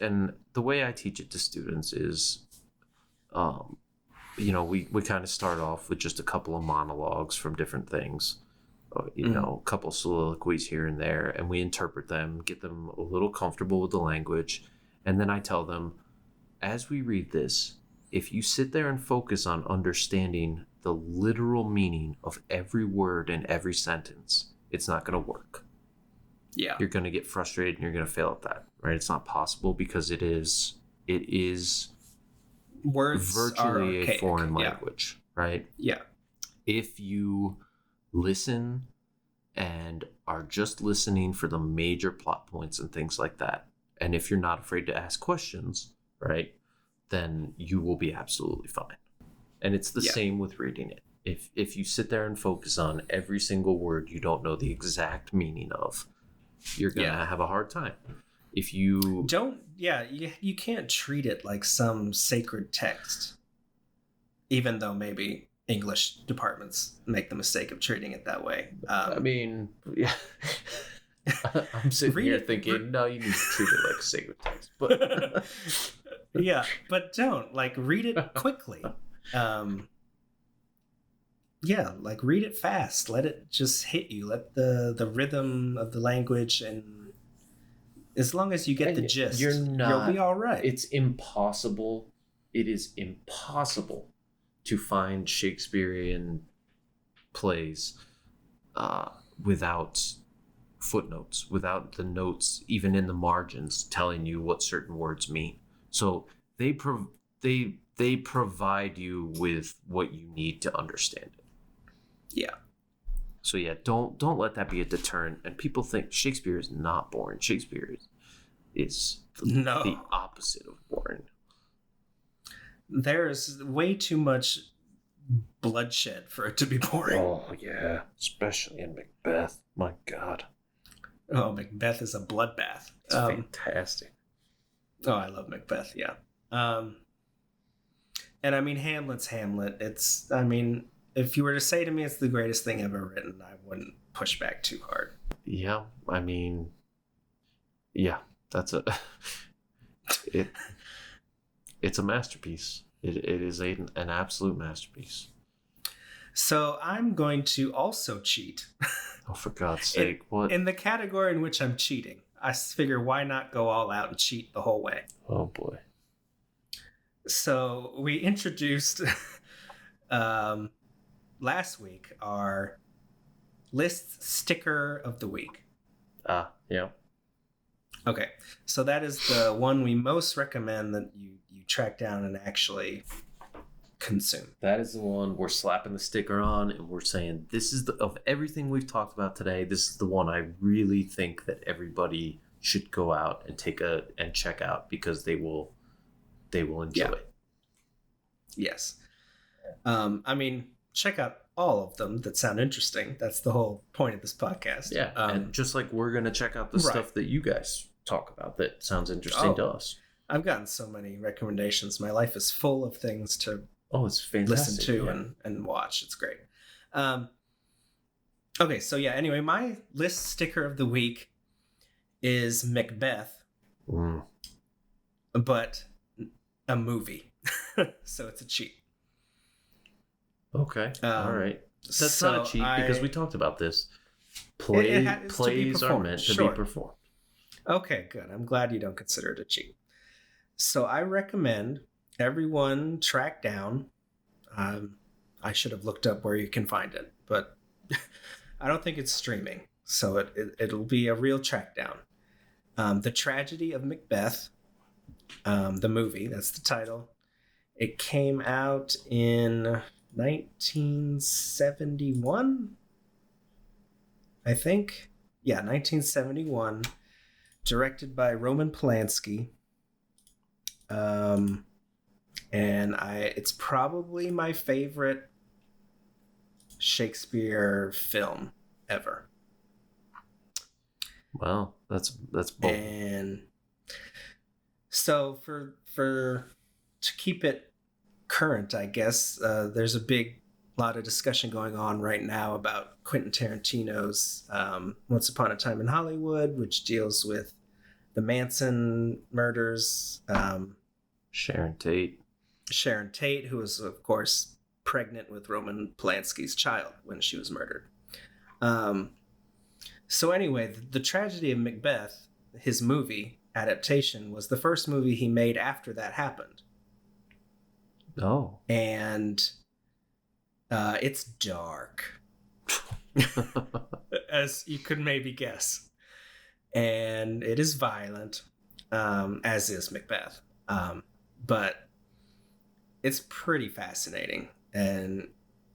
And the way I teach it to students is, we kind of start off with just a couple of monologues from different things, a couple soliloquies here and there, and we interpret them, get them a little comfortable with the language, and then I tell them, as we read this, if you sit there and focus on understanding the literal meaning of every word in every sentence, it's not going to work. Yeah. You're going to get frustrated and you're going to fail at that, right? It's not possible because it is words virtually a foreign language, right? Yeah. If you listen and are just listening for the major plot points and things like that, and if you're not afraid to ask questions, right, then you will be absolutely fine. And it's the same with reading it. If you sit there and focus on every single word you don't know the exact meaning of, you're going to have a hard time. If you don't, you can't treat it like some sacred text, even though maybe English departments make the mistake of treating it that way. I mean, yeah. I'm sitting here thinking, no, you need to treat it like a sacred text. But yeah, but don't read it quickly. yeah, like read it fast. Let it just hit you. Let the rhythm of the language, and as long as you get the gist, you'll be all right. It's impossible. It is impossible to find Shakespearean plays without footnotes, without the notes, even in the margins, telling you what certain words mean. So they provide you with what you need to understand it. Yeah. So yeah, don't let that be a deterrent. And people think Shakespeare is not boring. Shakespeare is the opposite of boring. There's way too much bloodshed for it to be boring. Oh yeah, especially in Macbeth. My God. Oh, Macbeth is a bloodbath. It's fantastic. Oh, I love Macbeth. Yeah. And I mean, Hamlet's Hamlet. If you were to say to me it's the greatest thing ever written, I wouldn't push back too hard. Yeah, I mean, yeah, that's it's a masterpiece. It is an absolute masterpiece. So I'm going to also cheat. Oh, for God's sake, what? In the category in which I'm cheating, I figure why not go all out and cheat the whole way? Oh, boy. So we introduced last week our list sticker of the week. Yeah. Okay, so that is the one we most recommend that you track down and actually consume. That is the one we're slapping the sticker on, and we're saying this is of everything we've talked about today. This is the one I really think that everybody should go out and and check out, because they will enjoy it. Yes. I mean, check out all of them that sound interesting. That's the whole point of this podcast. Yeah. And just like we're going to check out the stuff that you guys talk about that sounds interesting to us. I've gotten so many recommendations. My life is full of things to it's fantastic. Listen to and watch. It's great. Okay, so yeah, anyway, my list sticker of the week is Macbeth, but a movie. So it's a cheat. Okay. All right. That's not a cheat, because we talked about this. Plays are meant to be performed. Okay, good. I'm glad you don't consider it a cheat. So I recommend everyone track down. I should have looked up where you can find it, but I don't think it's streaming. So it'll be a real track down. The Tragedy of Macbeth, the movie, that's the title. It came out in 1971, I think. Yeah, 1971. Directed by Roman Polanski. And it's probably my favorite Shakespeare film ever. Wow, that's bold. And so for to keep it current, I guess, there's a big lot of discussion going on right now about Quentin Tarantino's Once Upon a Time in Hollywood, which deals with the Manson murders. Sharon Tate, who was, of course, pregnant with Roman Polanski's child when she was murdered. So anyway, the Tragedy of Macbeth, his movie adaptation, was the first movie he made after that happened. Oh. And it's dark, as you could maybe guess. And it is violent, as is Macbeth. But it's pretty fascinating. And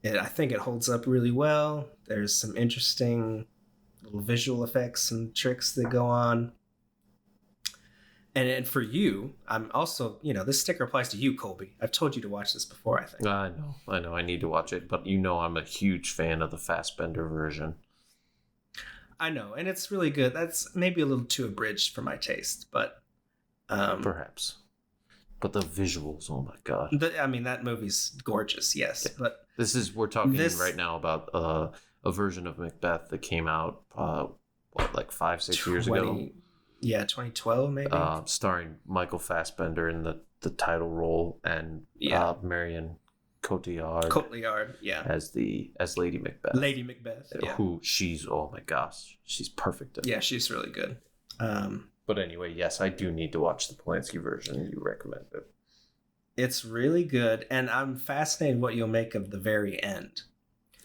I think it holds up really well. There's some interesting little visual effects and tricks that go on. And for you, I'm also, this sticker applies to you, Colby. I've told you to watch this before, I think. I know. I need to watch it, but I'm a huge fan of the Fassbender version. I know, and it's really good. That's maybe a little too abridged for my taste, but... perhaps. But the visuals, oh my God. That movie's gorgeous, yes. Yeah. But we're talking right now about a version of Macbeth that came out, 5-6 years ago? Yeah, 2012 maybe. Starring Michael Fassbender in the title role, and Marion Cotillard, yeah, as Lady Macbeth. Lady Macbeth, yeah. Who she's, oh my gosh, she's perfect. Yeah, she's really good. But anyway, yes, I do need to watch the Polanski version. You recommend it. It's really good, and I'm fascinated what you'll make of the very end.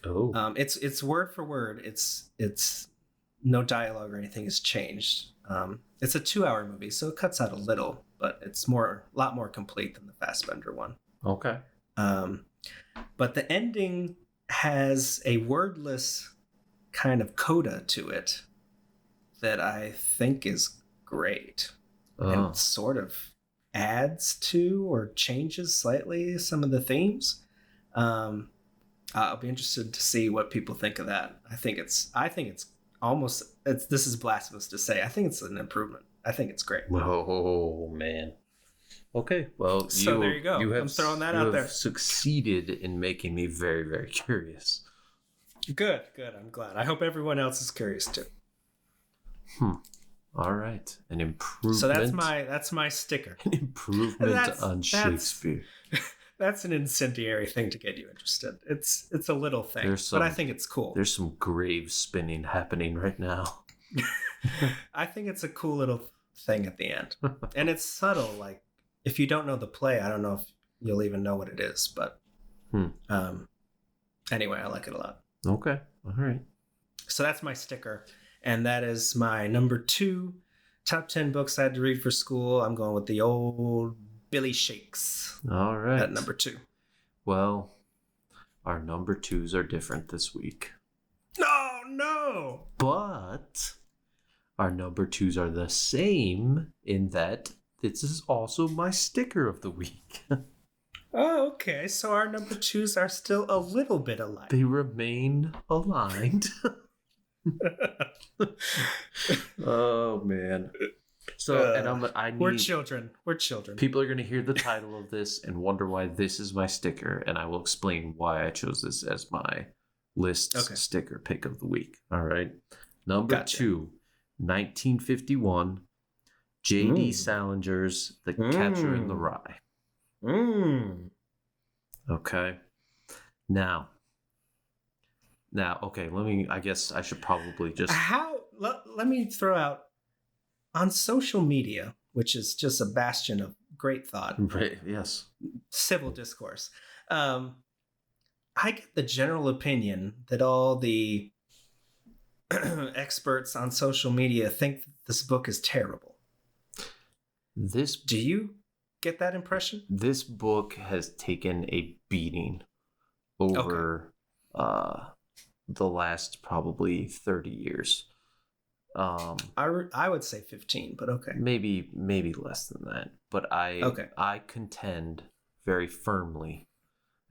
Oh, it's word for word. It's no dialogue or anything has changed. It's a 2-hour movie, so it cuts out a little, but it's a lot more complete than the Fassbender one. Okay. But the ending has a wordless kind of coda to it that I think is great, and sort of adds to or changes slightly some of the themes. I'll be interested to see what people think of that. I think it's almost, this is blasphemous to say, I think it's an improvement. I think it's great. Oh man. Okay, well, so there you go. I'm throwing that out there. Succeeded in making me very, very curious. Good. I'm glad. I hope everyone else is curious too. All right, an improvement. So that's my sticker. An improvement on Shakespeare. That's an incendiary thing to get you interested. It's a little thing, but I think it's cool. There's some grave spinning happening right now. I think it's a cool little thing at the end, and it's subtle. Like, if you don't know the play, I don't know if you'll even know what it is. But anyway, I like it a lot. Okay, all right. So that's my sticker, and that is my number 2 top 10 books I had to read for school. I'm going with the old Billy Shakes. All right. At number 2. Well, our number 2s are different this week. No. But our number 2s are the same in that this is also my sticker of the week. Oh, okay. So our number 2s are still a little bit alike. They remain aligned. Oh, man. So, and we're children. People are going to hear the title of this and wonder why this is my sticker, and I will explain why I chose this as my list sticker pick of the week. All right. Number 2, 1951, J.D. Salinger's The Catcher in the Rye. Okay. Now, okay, I guess I should probably just... Let me throw out, on social media, which is just a bastion of great thought. Right, yes. Civil discourse. I get the general opinion that all the experts on social media think this book is terrible. Do you get that impression? This book has taken a beating over the last probably 30 years. I would say 15, but okay. Maybe less than that. But I contend very firmly,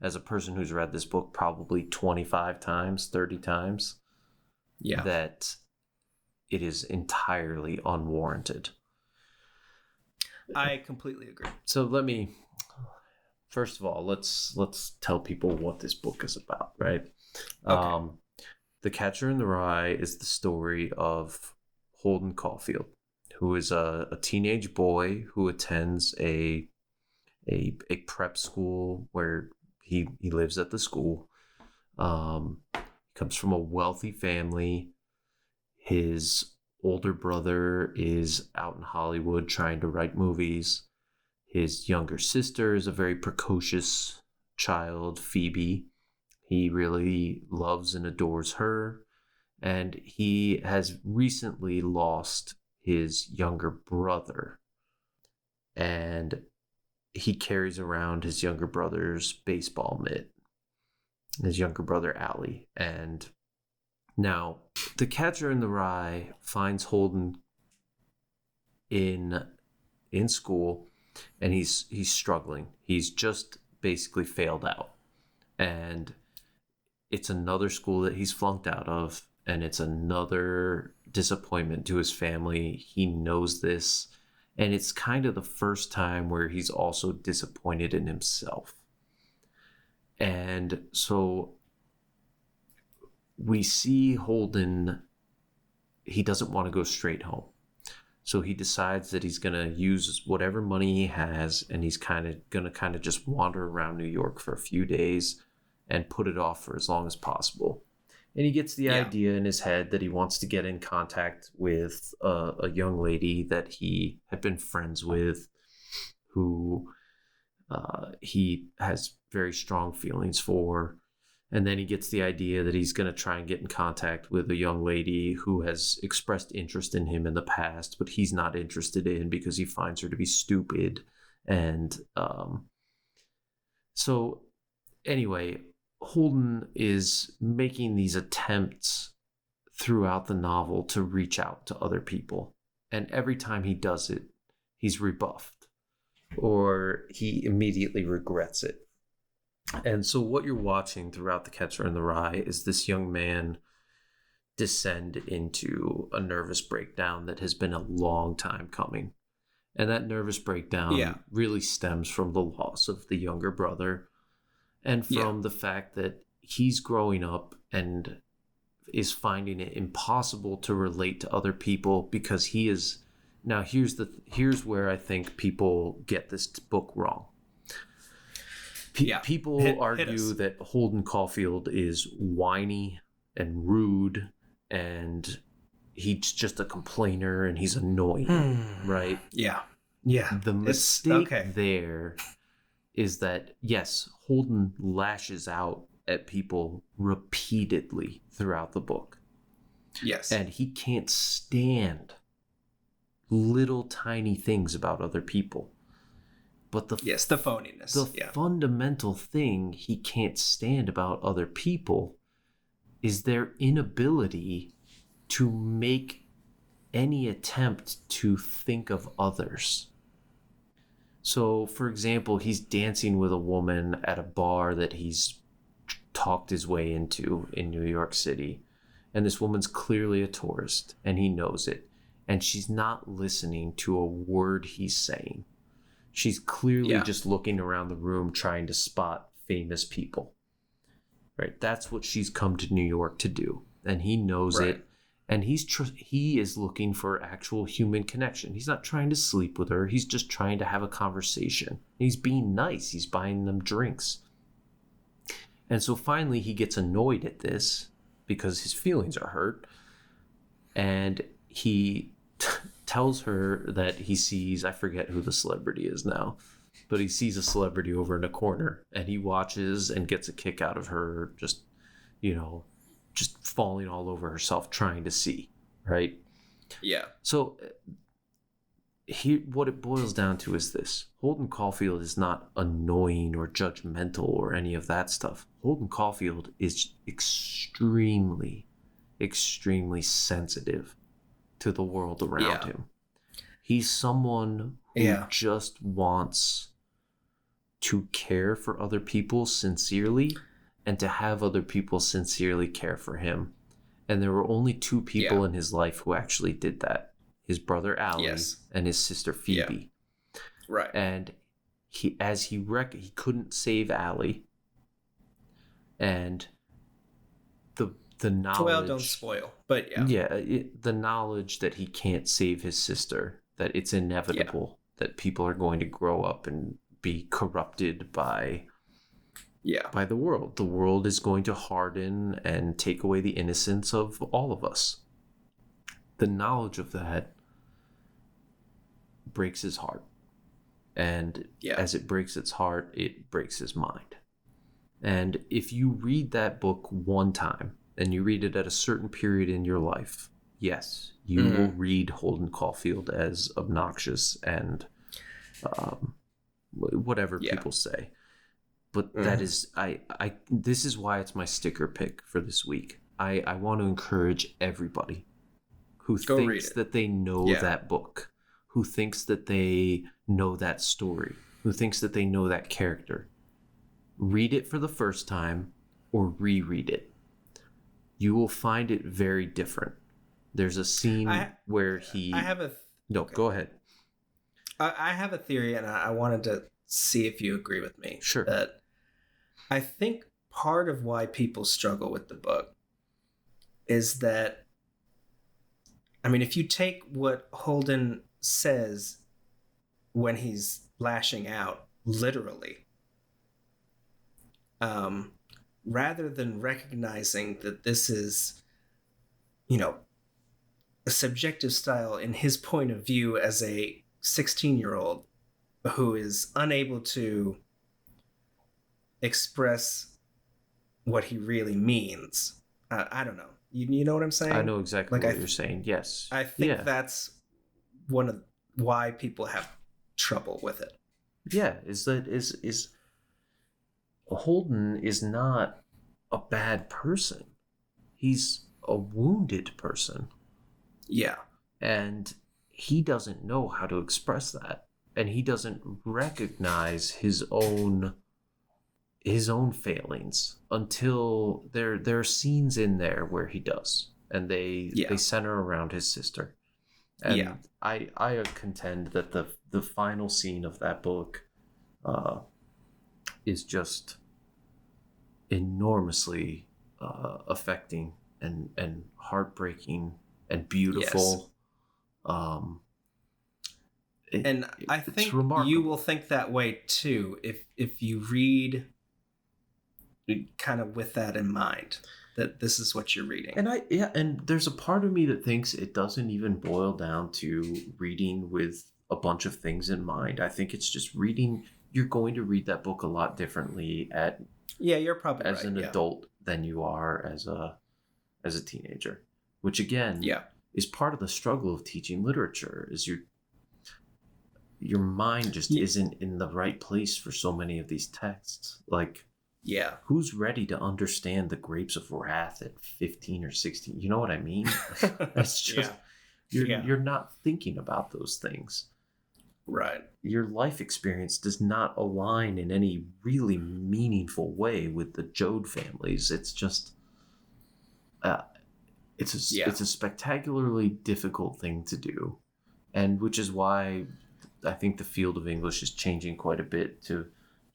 as a person who's read this book probably 25 times, 30 times, that it is entirely unwarranted. I completely agree. So first of all, let's tell people what this book is about, right? Okay. The Catcher in the Rye is the story of Holden Caulfield, who is a teenage boy who attends a prep school where he lives at the school. Comes from a wealthy family. His older brother is out in Hollywood trying to write movies. His younger sister is a very precocious child, Phoebe. He really loves and adores her. And he has recently lost his younger brother. And he carries around his younger brother's baseball mitt. His younger brother, Allie. And now, the Catcher in the Rye finds Holden in school, and he's struggling. He's just basically failed out. And it's another school that he's flunked out of, and it's another disappointment to his family. He knows this, and it's kind of the first time where he's also disappointed in himself. And so we see Holden, he doesn't want to go straight home. So he decides that he's going to use whatever money he has, and he's going to just wander around New York for a few days and put it off for as long as possible. And he gets the idea in his head that he wants to get in contact with a young lady that he had been friends with, who he has very strong feelings for. And then he gets the idea that he's going to try and get in contact with a young lady who has expressed interest in him in the past, but he's not interested in because he finds her to be stupid. And so anyway, Holden is making these attempts throughout the novel to reach out to other people. And every time he does it, he's rebuffed or he immediately regrets it. And so what you're watching throughout The Catcher in the Rye is this young man descend into a nervous breakdown that has been a long time coming. And that nervous breakdown really stems from the loss of the younger brother and from the fact that he's growing up and is finding it impossible to relate to other people because he is... Now, here's where I think people get this book wrong. People argue that Holden Caulfield is whiny and rude and he's just a complainer and he's annoying, right? Yeah. The mistake there is that, yes, Holden lashes out at people repeatedly throughout the book. Yes. And he can't stand little tiny things about other people. But the phoniness. The fundamental thing he can't stand about other people is their inability to make any attempt to think of others. So, for example, he's dancing with a woman at a bar that he's talked his way into in New York City. And this woman's clearly a tourist, and he knows it. And she's not listening to a word he's saying. She's clearly just looking around the room trying to spot famous people. Right? That's what she's come to New York to do. And he knows it. And he is looking for actual human connection. He's not trying to sleep with her. He's just trying to have a conversation. He's being nice. He's buying them drinks. And so finally he gets annoyed at this because his feelings are hurt. And he tells her that he sees, I forget who the celebrity is now, but he sees a celebrity over in a corner and he watches and gets a kick out of her just falling all over herself trying to see, right? Yeah. So what it boils down to is this. Holden Caulfield is not annoying or judgmental or any of that stuff. Holden Caulfield is extremely, extremely sensitive to the world around him. He's someone who just wants to care for other people sincerely and to have other people sincerely care for him. And there were only two people in his life who actually did that. His brother Allie and his sister Phoebe. Yeah. Right. And he couldn't save Allie. And the knowledge... Well, don't spoil, but the knowledge that he can't save his sister, that it's inevitable that people are going to grow up and be corrupted by the world. The world is going to harden and take away the innocence of all of us. The knowledge of that breaks his heart. And as it breaks its heart, it breaks his mind. And if you read that book one time, and you read it at a certain period in your life, yes, you will read Holden Caulfield as obnoxious and whatever people say. But that is, this is why it's my sticker pick for this week. I want to encourage everybody who thinks that they know that book, who thinks that they know that story, who thinks that they know that character. Read it for the first time or reread it. You will find it very different. There's a scene where he... go ahead. I have a theory, and I wanted to see if you agree with me. Sure. That I think part of why people struggle with the book is that I mean, if you take what Holden says when he's lashing out, literally, rather than recognizing that this is, a subjective style in his point of view as a 16-year-old who is unable to express what he really means. I don't know. You know what I'm saying? I know exactly what you're saying. Yes. I think that's one of why people have trouble with it. Yeah, is Holden is not a bad person. He's a wounded person. Yeah. And he doesn't know how to express that. And he doesn't recognize his own failings until there are scenes in there where he does. And they center around his sister. And I contend that the final scene of that book is just enormously affecting and heartbreaking and beautiful. Yes. I think you will think that way too if you read kind of with that in mind, that this is what you're reading. And there's a part of me that thinks it doesn't even boil down to reading with a bunch of things in mind. I think it's just reading. You're going to read that book a lot differently you're probably as an adult than you are as a teenager, which again is part of the struggle of teaching literature. Is your mind just isn't in the right place for so many of these texts. Like, who's ready to understand the grapes of wrath at 15 or 16? You know what I mean? That's just you're not thinking about those things. Right. Your life experience does not align in any really meaningful way with the Jode families. It's just it's a spectacularly difficult thing to do, and which is why I think the field of English is changing quite a bit to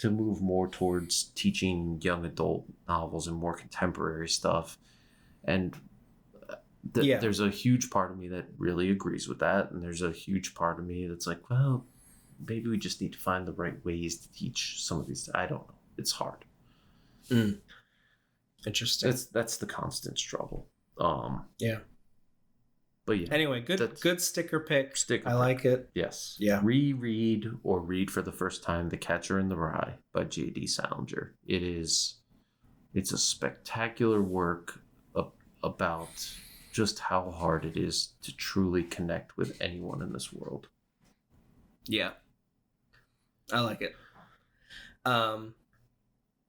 move more towards teaching young adult novels and more contemporary stuff. And there's a huge part of me that really agrees with that. And there's a huge part of me that's like, well, maybe we just need to find the right ways to teach some of these. I don't know. It's hard. Interesting. That's the constant struggle. But yeah. Anyway, good sticker pick. I like it. Yes. Yeah. Reread or read for the first time The Catcher in the Rye by J.D. Salinger. It's a spectacular work about just how hard it is to truly connect with anyone in this world. Yeah. I like it.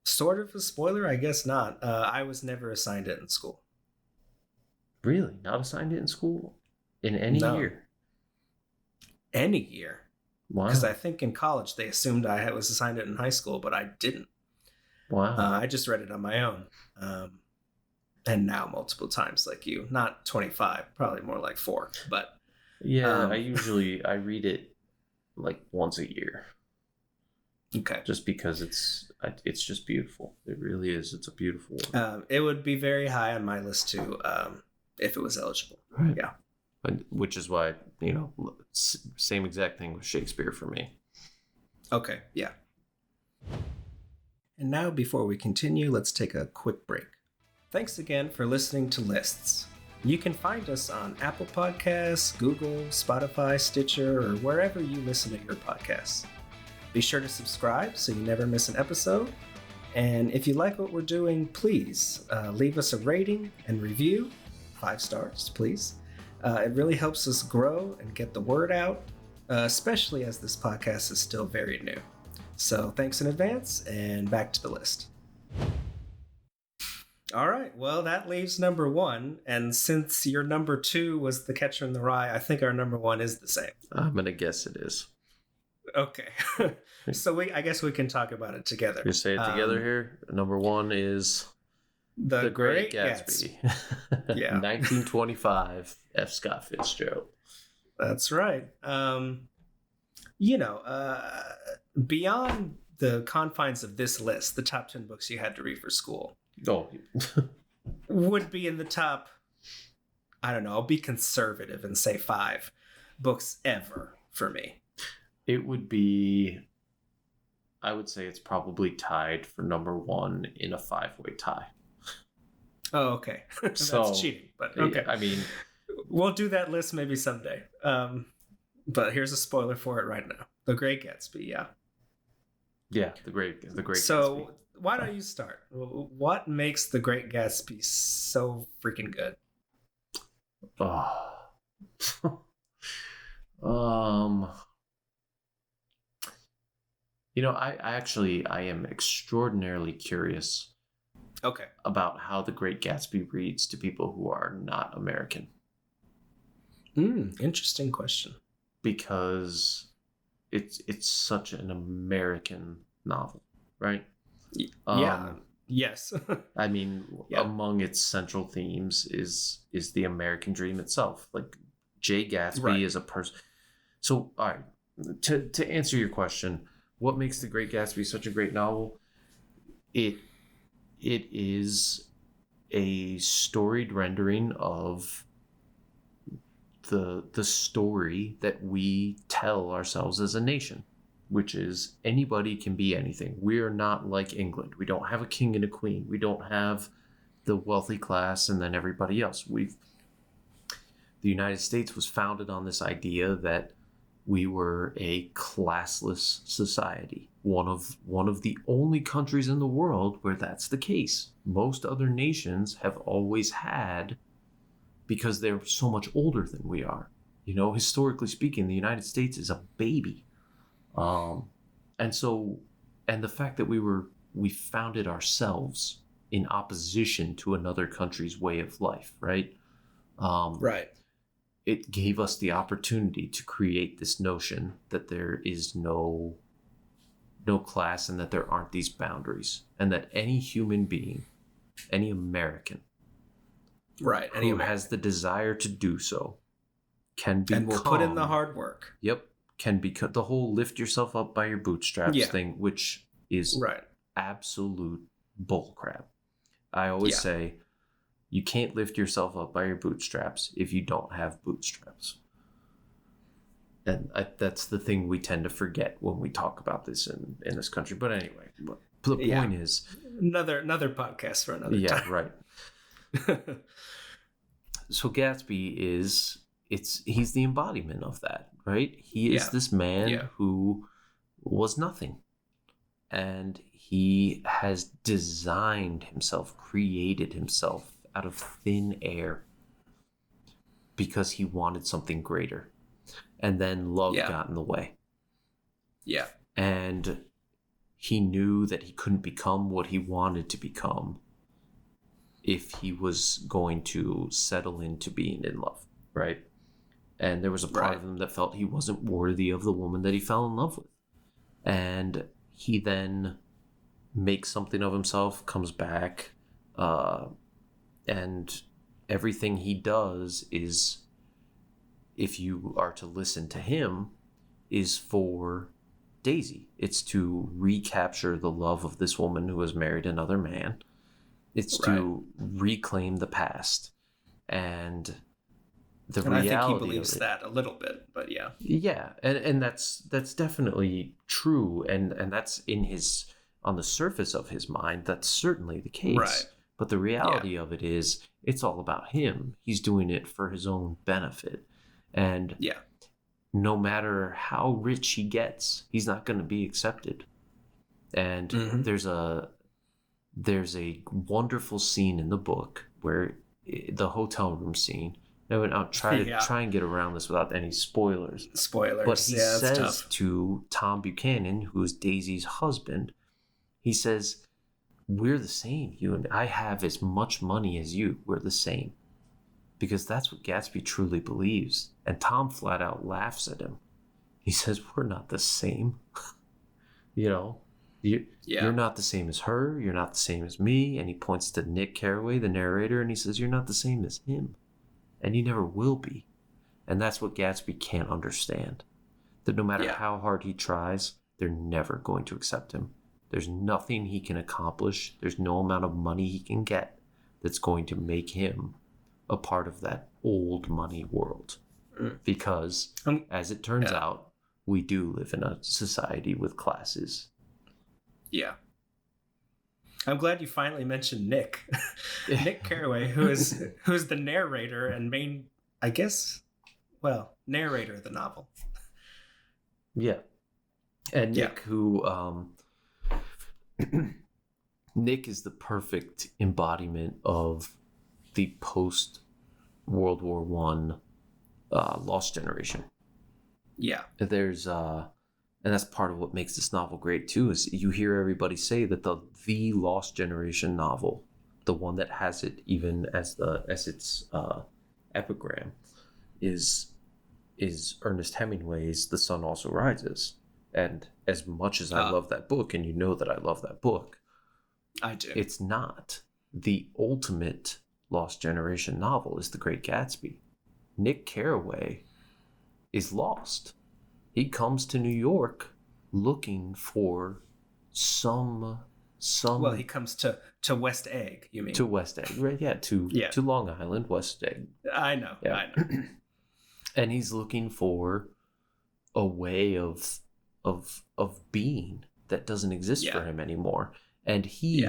Sort of a spoiler, I guess not. I was never assigned it in school. Really? Not assigned it in school? In any year? Any year. Wow. Because I think in college they assumed I was assigned it in high school, but I didn't. Wow. I just read it on my own. And now multiple times like you. Not 25, probably more like 4. But yeah, I read it like once a year. Okay. Just because it's just beautiful. It really is. It's a beautiful work. It would be very high on my list too, if it was eligible. Right. Yeah. Which is why, same exact thing with Shakespeare for me. Okay. Yeah. And now, before we continue, let's take a quick break. Thanks again for listening to Lists. You can find us on Apple Podcasts, Google, Spotify, Stitcher, or wherever you listen to your podcasts. Be sure to subscribe so you never miss an episode. And if you like what we're doing, please leave us a rating and review. 5 stars, please. It really helps us grow and get the word out, especially as this podcast is still very new. So thanks in advance, and back to the list. All right, well, that leaves number 1. And since your number 2 was The Catcher in the Rye, I think our number 1 is the same. I'm going to guess it is. Okay. So I guess we can talk about it together. You say it together here. Number 1 is The Great Gatsby. Yeah. 1925, F. Scott Fitzgerald. That's right. Beyond the confines of this list, the top 10 books you had to read for school would be in the top, I don't know, I'll be conservative and say 5 books ever for me. It would be, I would say it's probably tied for number 1 in a 5-way tie. Oh, okay. That's cheating, but okay. I mean, we'll do that list maybe someday. But here's a spoiler for it right now. The Great Gatsby, yeah. Yeah, the Great Gatsby. So why don't you start? What makes The Great Gatsby so freaking good? I am extraordinarily curious. Okay. About how The Great Gatsby reads to people who are not American. Interesting question. Because it's such an American novel, right? Yeah. Yes. I mean, among its central themes is the American dream itself. Like Jay Gatsby is a person. So, all right, to answer your question, what makes The Great Gatsby such a great novel? It is a storied rendering of the story that we tell ourselves as a nation, which is anybody can be anything. We are not like England. We don't have a king and a queen. We don't have the wealthy class and then everybody else. The United States was founded on this idea that we were a classless society. One of the only countries in the world where that's the case. Most other nations have always had, because they're so much older than we are. Historically speaking, the United States is a baby. And the fact that we founded ourselves in opposition to another country's way of life, right? Right. It gave us the opportunity to create this notion that there is no class and that there aren't these boundaries, and that any human being, any American, right, who has the desire to do so, can become, and will put in the hard work. Yep, can become the whole lift yourself up by your bootstraps thing, which is absolute bullcrap. I always say, you can't lift yourself up by your bootstraps if you don't have bootstraps. And that's the thing we tend to forget when we talk about this in this country. But anyway, the point is... Another podcast for another time. Yeah, right. So Gatsby he's the embodiment of that, right? He is this man who was nothing. And he has designed himself, created himself out of thin air because he wanted something greater. And then love got in the way. Yeah. And he knew that he couldn't become what he wanted to become if he was going to settle into being in love, right? And there was a part of him that felt he wasn't worthy of the woman that he fell in love with. And he then makes something of himself, comes back, and everything he does is, if you are to listen to him, is for Daisy. It's to recapture the love of this woman who has married another man. It's to reclaim the past. And the reality, I think he believes that a little bit, but yeah. Yeah, and that's definitely true, and that's on the surface of his mind, that's certainly the case. Right. But the reality of it is, it's all about him. He's doing it for his own benefit. And no matter how rich he gets, he's not going to be accepted. And there's a wonderful scene in the book where the hotel room scene. I'll try and get around this without any spoilers. But he says to Tom Buchanan, who is Daisy's husband, he says, "We're the same. You and I have as much money as you. We're the same." Because that's what Gatsby truly believes. And Tom flat out laughs at him. He says, "We're not the same." You're not the same as her. You're not the same as me. And he points to Nick Carraway, the narrator, and he says, "You're not the same as him. And you never will be." And that's what Gatsby can't understand. That no matter how hard he tries, they're never going to accept him. There's nothing he can accomplish. There's no amount of money he can get that's going to make him a part of that old money world. Because, as it turns out, we do live in a society with classes. Yeah. I'm glad you finally mentioned Nick. Nick Carraway, who's the narrator and main, I guess, narrator of the novel. Yeah. And Nick, who... Nick is the perfect embodiment of the post-World War One Lost Generation. Yeah. There's and that's part of what makes this novel great too, is you hear everybody say that the Lost Generation novel, the one that has it even as its epigram, is Ernest Hemingway's The Sun Also Rises. And as much as I love that book, and you know that I love that book, I do. It's not. The ultimate Lost Generation novel is The Great Gatsby. Nick Carraway is lost. He comes to New York looking for some. Well, he comes to West Egg. You mean to West Egg, right? Yeah, to Long Island, West Egg. I know. Yeah. I know. And he's looking for a way of being that doesn't exist for him anymore. And he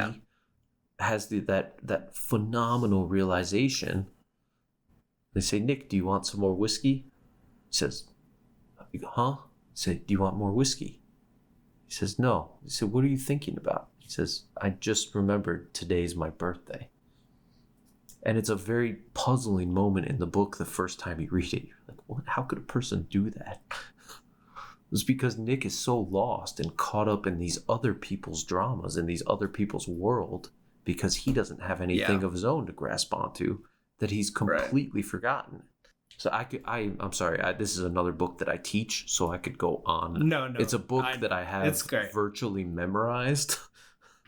has that phenomenal realization. They say, Nick, do you want some more whiskey? He says, huh? He said, do you want more whiskey? He says, no. He said, what are you thinking about? He says, I just remembered today's my birthday. And it's a very puzzling moment in the book the first time you read it. You're like, what? How could a person do that? It's because Nick is so lost and caught up in these other people's dramas and these other people's world, because he doesn't have anything of his own to grasp onto, that he's completely forgotten. So I'm sorry, this is another book that I teach, so I could go on. No. It's a book that I have virtually memorized.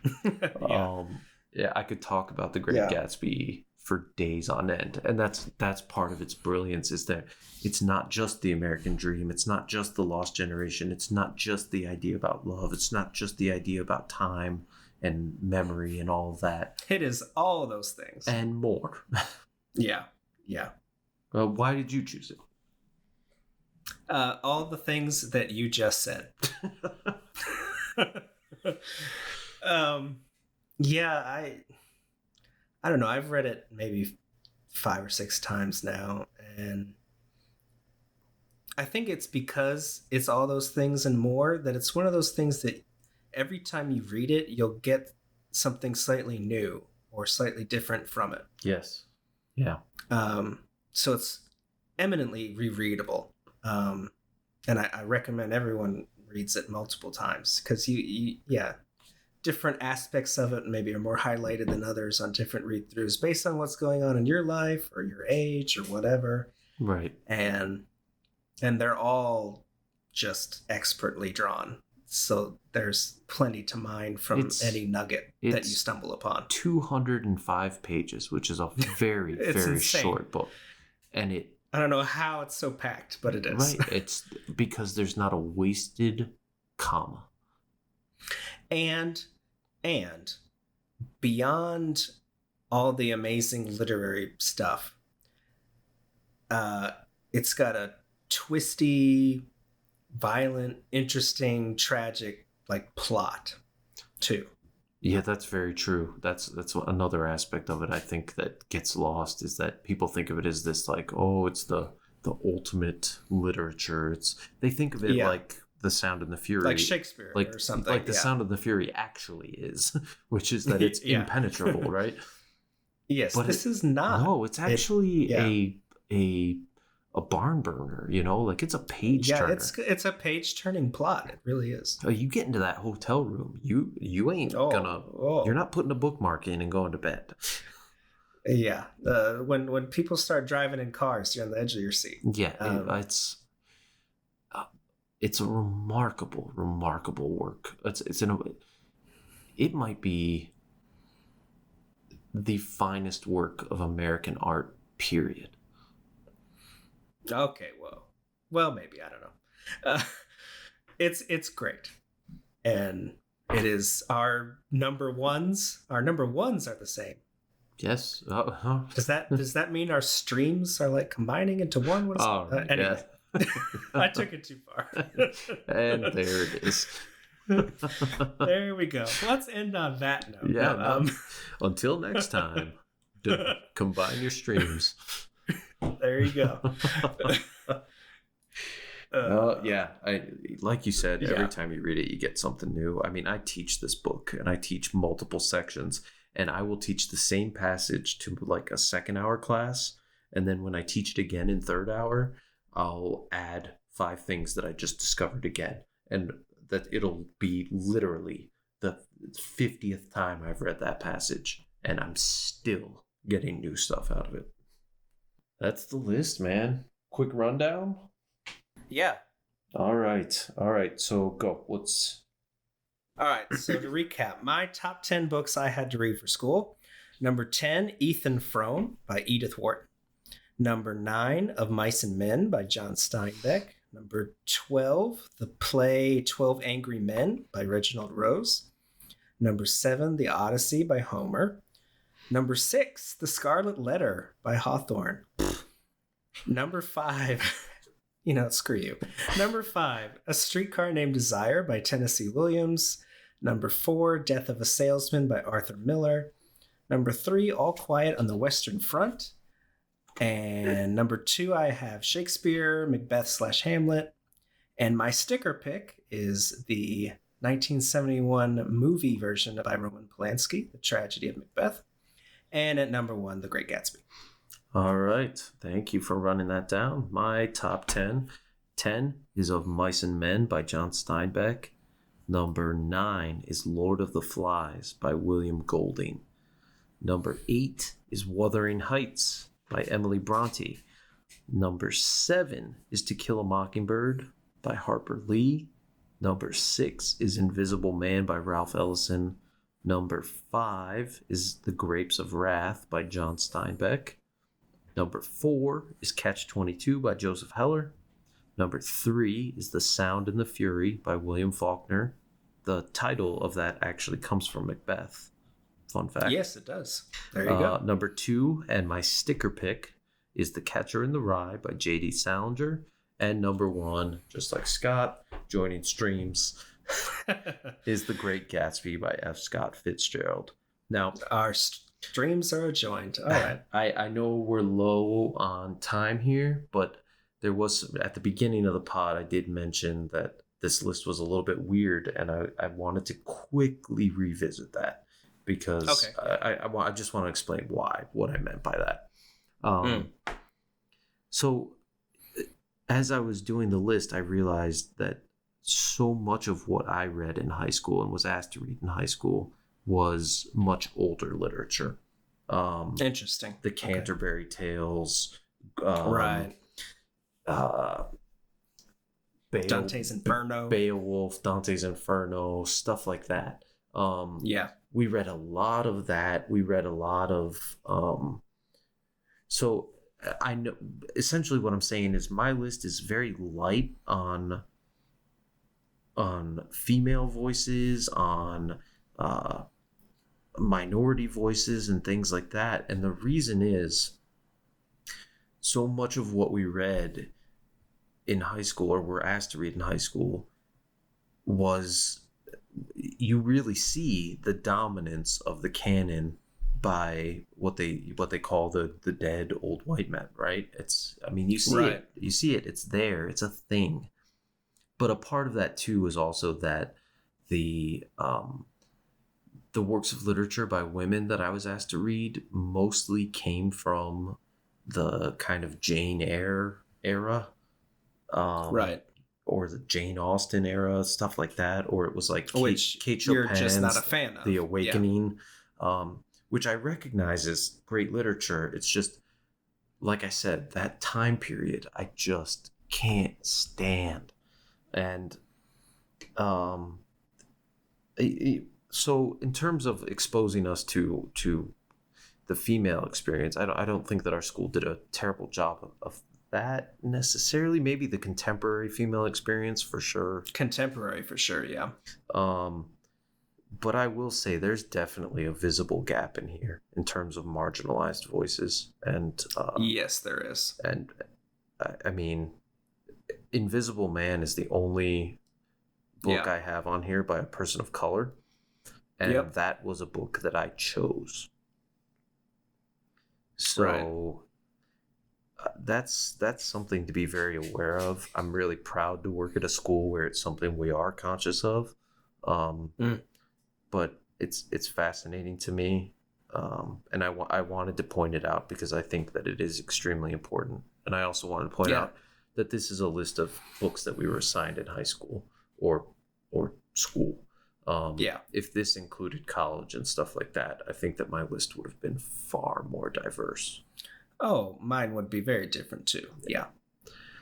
I could talk about The Great Gatsby for days on end, and that's part of its brilliance, is that it's not just the American dream, it's not just the Lost Generation, it's not just the idea about love, it's not just the idea about time and memory and all of that. It is all of those things and more. Yeah. Why did you choose it? All the things that you just said. I don't know. I've read it maybe 5 or 6 times now, and I think it's because it's all those things and more, that it's one of those things that every time you read it, you'll get something slightly new or slightly different from it. Yes. Yeah. So it's eminently rereadable. And I recommend everyone reads it multiple times, because you different aspects of it maybe are more highlighted than others on different read-throughs based on what's going on in your life or your age or whatever. Right. And they're all just expertly drawn. So there's plenty to mine from any nugget that you stumble upon. 205 pages, which is a very, very insane. Short book. And I don't know how it's so packed, but it is. Right. It's because there's not a wasted comma. And beyond all the amazing literary stuff, it's got a twisty, violent, interesting, tragic plot too. Yeah, that's very true. That's another aspect of it, I think, that gets lost, is that people think of it as this it's the ultimate literature. They think of it like The Sound and the Fury, like Shakespeare or something. Like The Sound of the Fury actually is, which is that it's impenetrable, right? Yes, but this is not. No, it's actually a barn burner, it's a page turner. It's a page turning plot. It really is. Oh, you get into that hotel room, you ain't you're not putting a bookmark in and going to bed. Yeah. When people start driving in cars, you're on the edge of your seat. Yeah. It's a remarkable work. It might be the finest work of American art, period. Okay, well, maybe, I don't know. It's great, and it is our number ones. Our number ones are the same, Yes. Does that mean our streams are like combining into one? What is anyway. Yeah. I took it too far. And there it is. There we go. Let's end on that note. Yeah. Until next time, combine your streams. There you go. Yeah, like you said, every time you read it, you get something new. I mean, I teach this book and I teach multiple sections, and I will teach the same passage to like a second hour class. And then when I teach it again in third hour, I'll add 5 things that I just discovered again. And that it'll be literally the 50th time I've read that passage, and I'm still getting new stuff out of it. That's the list, man. Quick rundown? Yeah. All right. So go. All right. So to recap, my top 10 books I had to read for school. Number 10, Ethan Frome by Edith Wharton. Number 9, Of Mice and Men by John Steinbeck. Number 12, the play 12 Angry Men by Reginald Rose. Number 7, The Odyssey by Homer. Number 6, The Scarlet Letter by Hawthorne. Number 5... screw you. Number 5, A Streetcar Named Desire by Tennessee Williams. Number 4, Death of a Salesman by Arthur Miller. Number 3, All Quiet on the Western Front. And number 2, I have Shakespeare, Macbeth/Hamlet. And my sticker pick is the 1971 movie version by Roman Polanski, The Tragedy of Macbeth. And at number 1, The Great Gatsby. All right. Thank you for running that down. My top 10. 10 is Of Mice and Men by John Steinbeck. Number 9 is Lord of the Flies by William Golding. Number 8 is Wuthering Heights by Emily Bronte. Number 7 is To Kill a Mockingbird by Harper Lee. Number 6 is Invisible Man by Ralph Ellison. Number 5 is The Grapes of Wrath by John Steinbeck. Number 4 is Catch-22 by Joseph Heller. Number 3 is The Sound and the Fury by William Faulkner. The title of that actually comes from Macbeth. Fun fact. Yes, it does. There you go. Number 2, and my sticker pick, is The Catcher in the Rye by J.D. Salinger. And number 1, just like Scott, joining streams, is The Great Gatsby by F. Scott Fitzgerald. Now, our streams are adjoined. All right. I know we're low on time here, but there was, at the beginning of the pod, I did mention that this list was a little bit weird, and I wanted to quickly revisit that because I just want to explain what I meant by that. So as I was doing the list, I realized that so much of what I read in high school and was asked to read in high school was much older literature. Interesting. The Canterbury Tales. Right. Dante's Inferno. Beowulf, Dante's Inferno, stuff like that. Yeah. We read a lot of that. We read a lot of... So I know... Essentially what I'm saying is my list is very light on female voices, on minority voices and things like that. And the reason is so much of what we read in high school, or were asked to read in high school, was, you really see the dominance of the canon by what they call the dead old white men, right? You see it, it's there, it's a thing. But a part of that too is also that the works of literature by women that I was asked to read mostly came from the kind of Jane Eyre era. Right. Or the Jane Austen era, stuff like that. Or it was like Kate you're Chopin's just not a fan of. The Awakening, which I recognize as great literature. It's just, like I said, that time period I just can't stand. And so in terms of exposing us to the female experience, I don't think that our school did a terrible job of that necessarily. Maybe the contemporary female experience for sure. Contemporary for sure, yeah. But I will say there's definitely a visible gap in here in terms of marginalized voices. And yes, there is. And I mean, Invisible Man is the only book I have on here by a person of color. And that was a book that I chose. So that's something to be very aware of. I'm really proud to work at a school where it's something we are conscious of. But it's fascinating to me. And I wanted to point it out because I think that it is extremely important. And I also wanted to point out that this is a list of books that we were assigned in high school or school. If this included college and stuff like that, I think that my list would have been far more diverse. Oh, mine would be very different too. Yeah.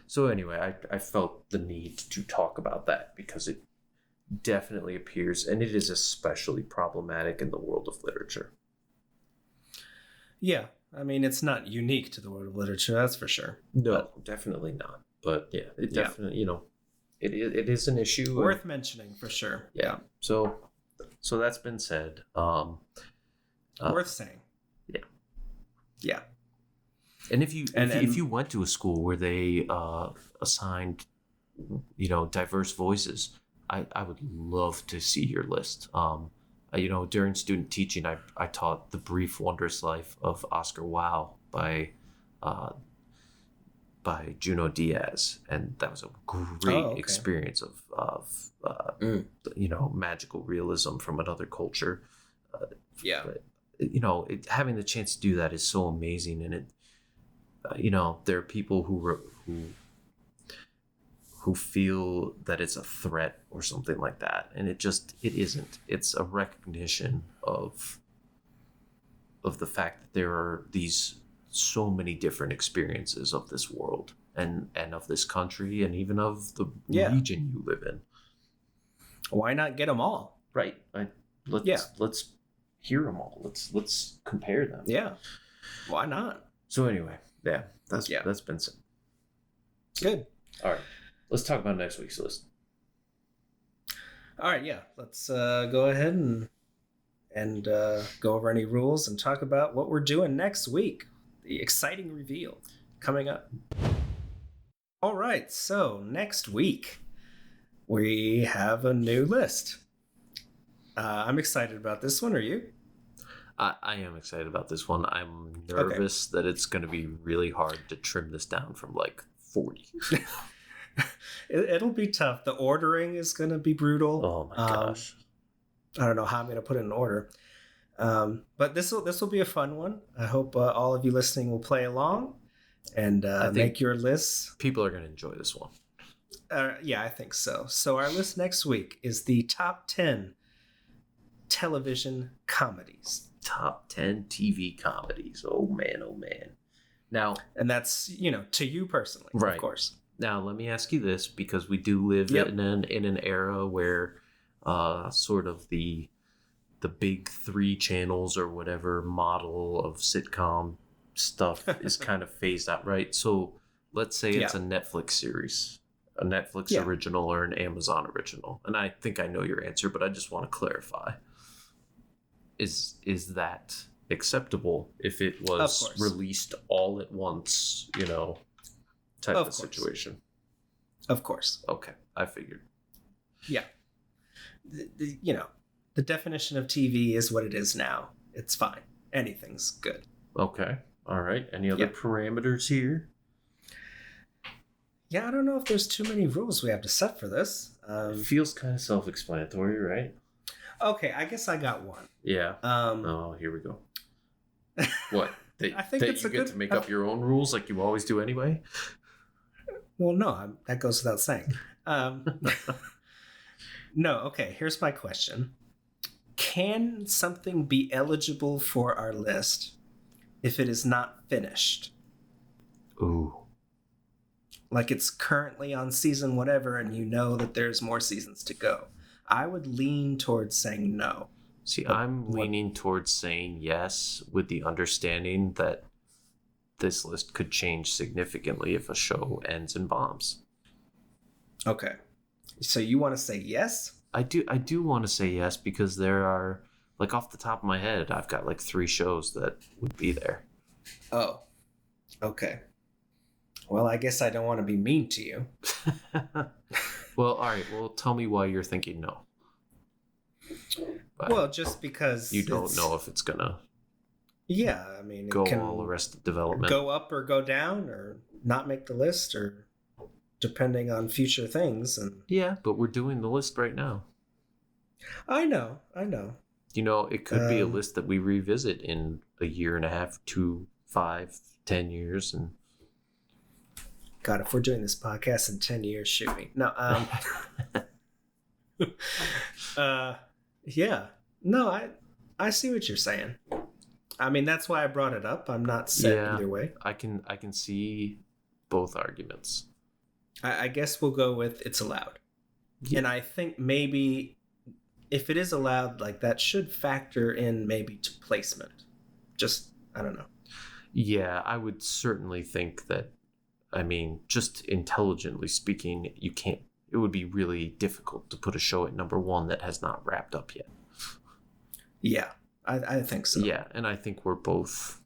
So anyway, I felt the need to talk about that because it definitely appears, and it is especially problematic in the world of literature. Yeah. I mean, it's not unique to the world of literature, that's for sure. No, definitely not. But yeah, it definitely, it is an issue. Worth mentioning for sure. Yeah. So that's been said. Worth saying. Yeah. Yeah. And if you went to a school where they assigned, diverse voices, I would love to see your list. During student teaching, I taught The Brief Wondrous Life of Oscar Wilde by Junot Diaz, and that was a great experience of magical realism from another culture. Having the chance to do that is so amazing, and it. There are people who feel that it's a threat or something like that, and it isn't. It's a recognition of the fact that there are these so many different experiences of this world and of this country and even of the region you live in. Why not get them all? Right. Let's hear them all. Let's compare them. Yeah. Why not? So anyway. Yeah, that's been said. Good. All right, let's talk about next week's list. All right, yeah, let's go ahead and go over any rules and talk about what we're doing next week. The exciting reveal coming up. All right, so next week we have a new list. I'm excited about this one. Are you? I am excited about this one. I'm nervous that it's going to be really hard to trim this down from like 40. It'll be tough. The ordering is going to be brutal. Oh my gosh. I don't know how I'm going to put it in order. But this will be a fun one. I hope all of you listening will play along and make your lists. People are going to enjoy this one. Yeah, I think so. So our list next week is the top 10 television comedies. Top 10 TV comedies. Oh man. Now, and that's, to you personally, right. Of course. Now, let me ask you this, because we do live in an era where sort of the big 3 channels or whatever model of sitcom stuff is kind of phased out, right? So let's say it's a Netflix series, a Netflix original or an Amazon original. And I think I know your answer, but I just want to clarify. Is that acceptable if it was released all at once, type of situation? Of course. Okay, I figured. Yeah. The definition of TV is what it is now. It's fine. Anything's good. Okay. All right. Any other parameters here? Yeah, I don't know if there's too many rules we have to set for this. It feels kind of self-explanatory, right? Okay, I guess I got one. Yeah. Here we go. What? I think it's you get to make up your own rules like you always do anyway? Well, no, that goes without saying. No, okay, here's my question. Can something be eligible for our list if it is not finished? Ooh. Like it's currently on season whatever and you know that there's more seasons to go. I would lean towards saying no. See, I'm leaning towards saying yes, with the understanding that this list could change significantly if a show ends in bombs. Okay. So you want to say yes? I do want to say yes, because there are, like, off the top of my head, I've got like 3 shows that would be there. Oh, okay. Well, I guess I don't want to be mean to you. Well, all right. Well, tell me why you're thinking no. But well, just because you don't know if it's gonna. Yeah, I mean, go it can all Arrested Development. Go up or go down, or not make the list, or depending on future things. And yeah, but we're doing the list right now. I know. You know, it could be a list that we revisit in a year and a half, 2, 5, 10 years, and. God, if we're doing this podcast in 10 years, shoot me. No, yeah. No, I see what you're saying. I mean, that's why I brought it up. I'm not set either way. I can see both arguments. I guess we'll go with it's allowed. Yeah. And I think maybe if it is allowed, like, that should factor in maybe to placement. Just, I don't know. Yeah, I would certainly think that, I mean, just intelligently speaking, it would be really difficult to put a show at number 1 that has not wrapped up yet. Yeah, I think so. Yeah, and I think we're both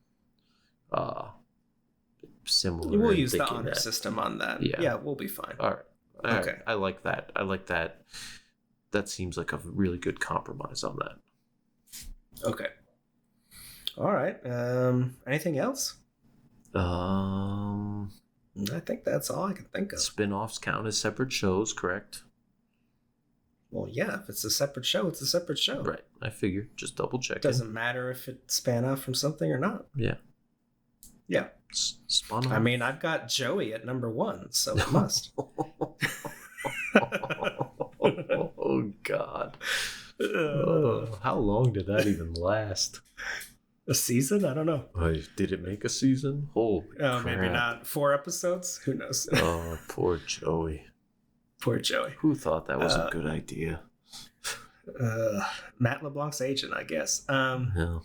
similar. We'll use the honor system on that. Yeah, we'll be fine. All right. Okay. I like that. That seems like a really good compromise on that. Okay. All right. Anything else? I think that's all I can think of. Spin-offs count as separate shows, correct? Well, yeah, if it's a separate show, it's a separate show. Right. I figure. Just double check. Doesn't matter if it span off from something or not. Yeah. Yeah. Spun off. I mean, I've got Joey at number 1, so it must. Oh, God. How long did that even last? A season? I don't know. Did it make a season? Holy crap. Maybe not. 4 episodes? Who knows? Oh, poor Joey. Poor Joey. Who thought that was a good idea? Matt LeBlanc's agent, I guess. No.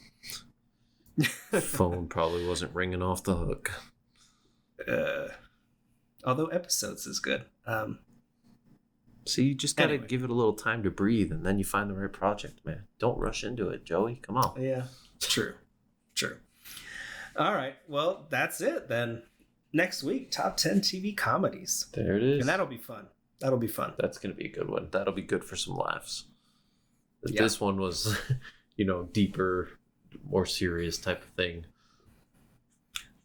Phone probably wasn't ringing off the hook. Although episodes is good. So you just gotta give it a little time to breathe, and then you find the right project, man. Don't rush into it, Joey. Come on. Yeah, true. All right. Well, that's it then. Next week, top 10 TV comedies. There it is. And that'll be fun. That's gonna be a good one. That'll be good for some laughs. Yeah. This one was, deeper, more serious type of thing.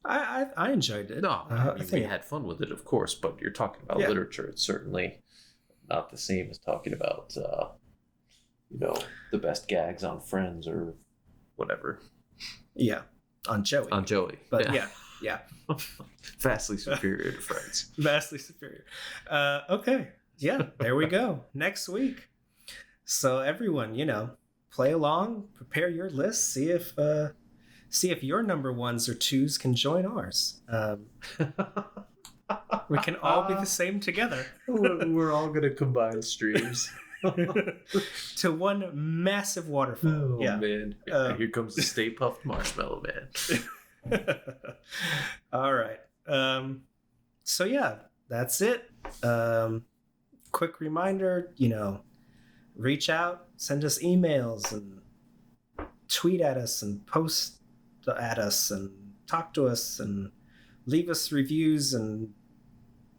I enjoyed it. No, I mean, we had fun with it, of course, but you're talking about literature. It's certainly not the same as talking about, the best gags on Friends or whatever. Yeah, on Joey. But yeah. Vastly superior to Friends. Vastly superior. Okay. Yeah, there we go. Next week. So everyone, play along, prepare your list, see if your number 1s or 2s can join ours. We can all be the same together. We're all going to combine streams. To one massive waterfall. Oh, man. Here comes the Stay Puft Marshmallow Man. All right. So, yeah, that's it. Quick reminder, reach out, send us emails, and tweet at us, and post at us, and talk to us, and leave us reviews, and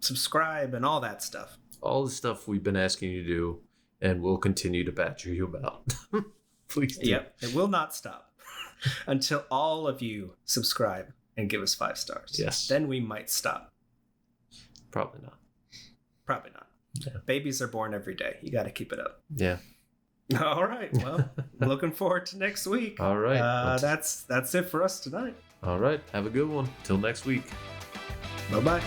subscribe, and all that stuff. All the stuff we've been asking you to do, and we'll continue to badger you about. Please do. Yep, it will not stop until all of you subscribe and give us 5 stars. Yes. Then we might stop. Probably not. Yeah. Babies are born every day. You got to keep it up. Yeah. All right. Well, looking forward to next week. All right. That's it for us tonight. All right. Have a good one. Till next week. Bye-bye.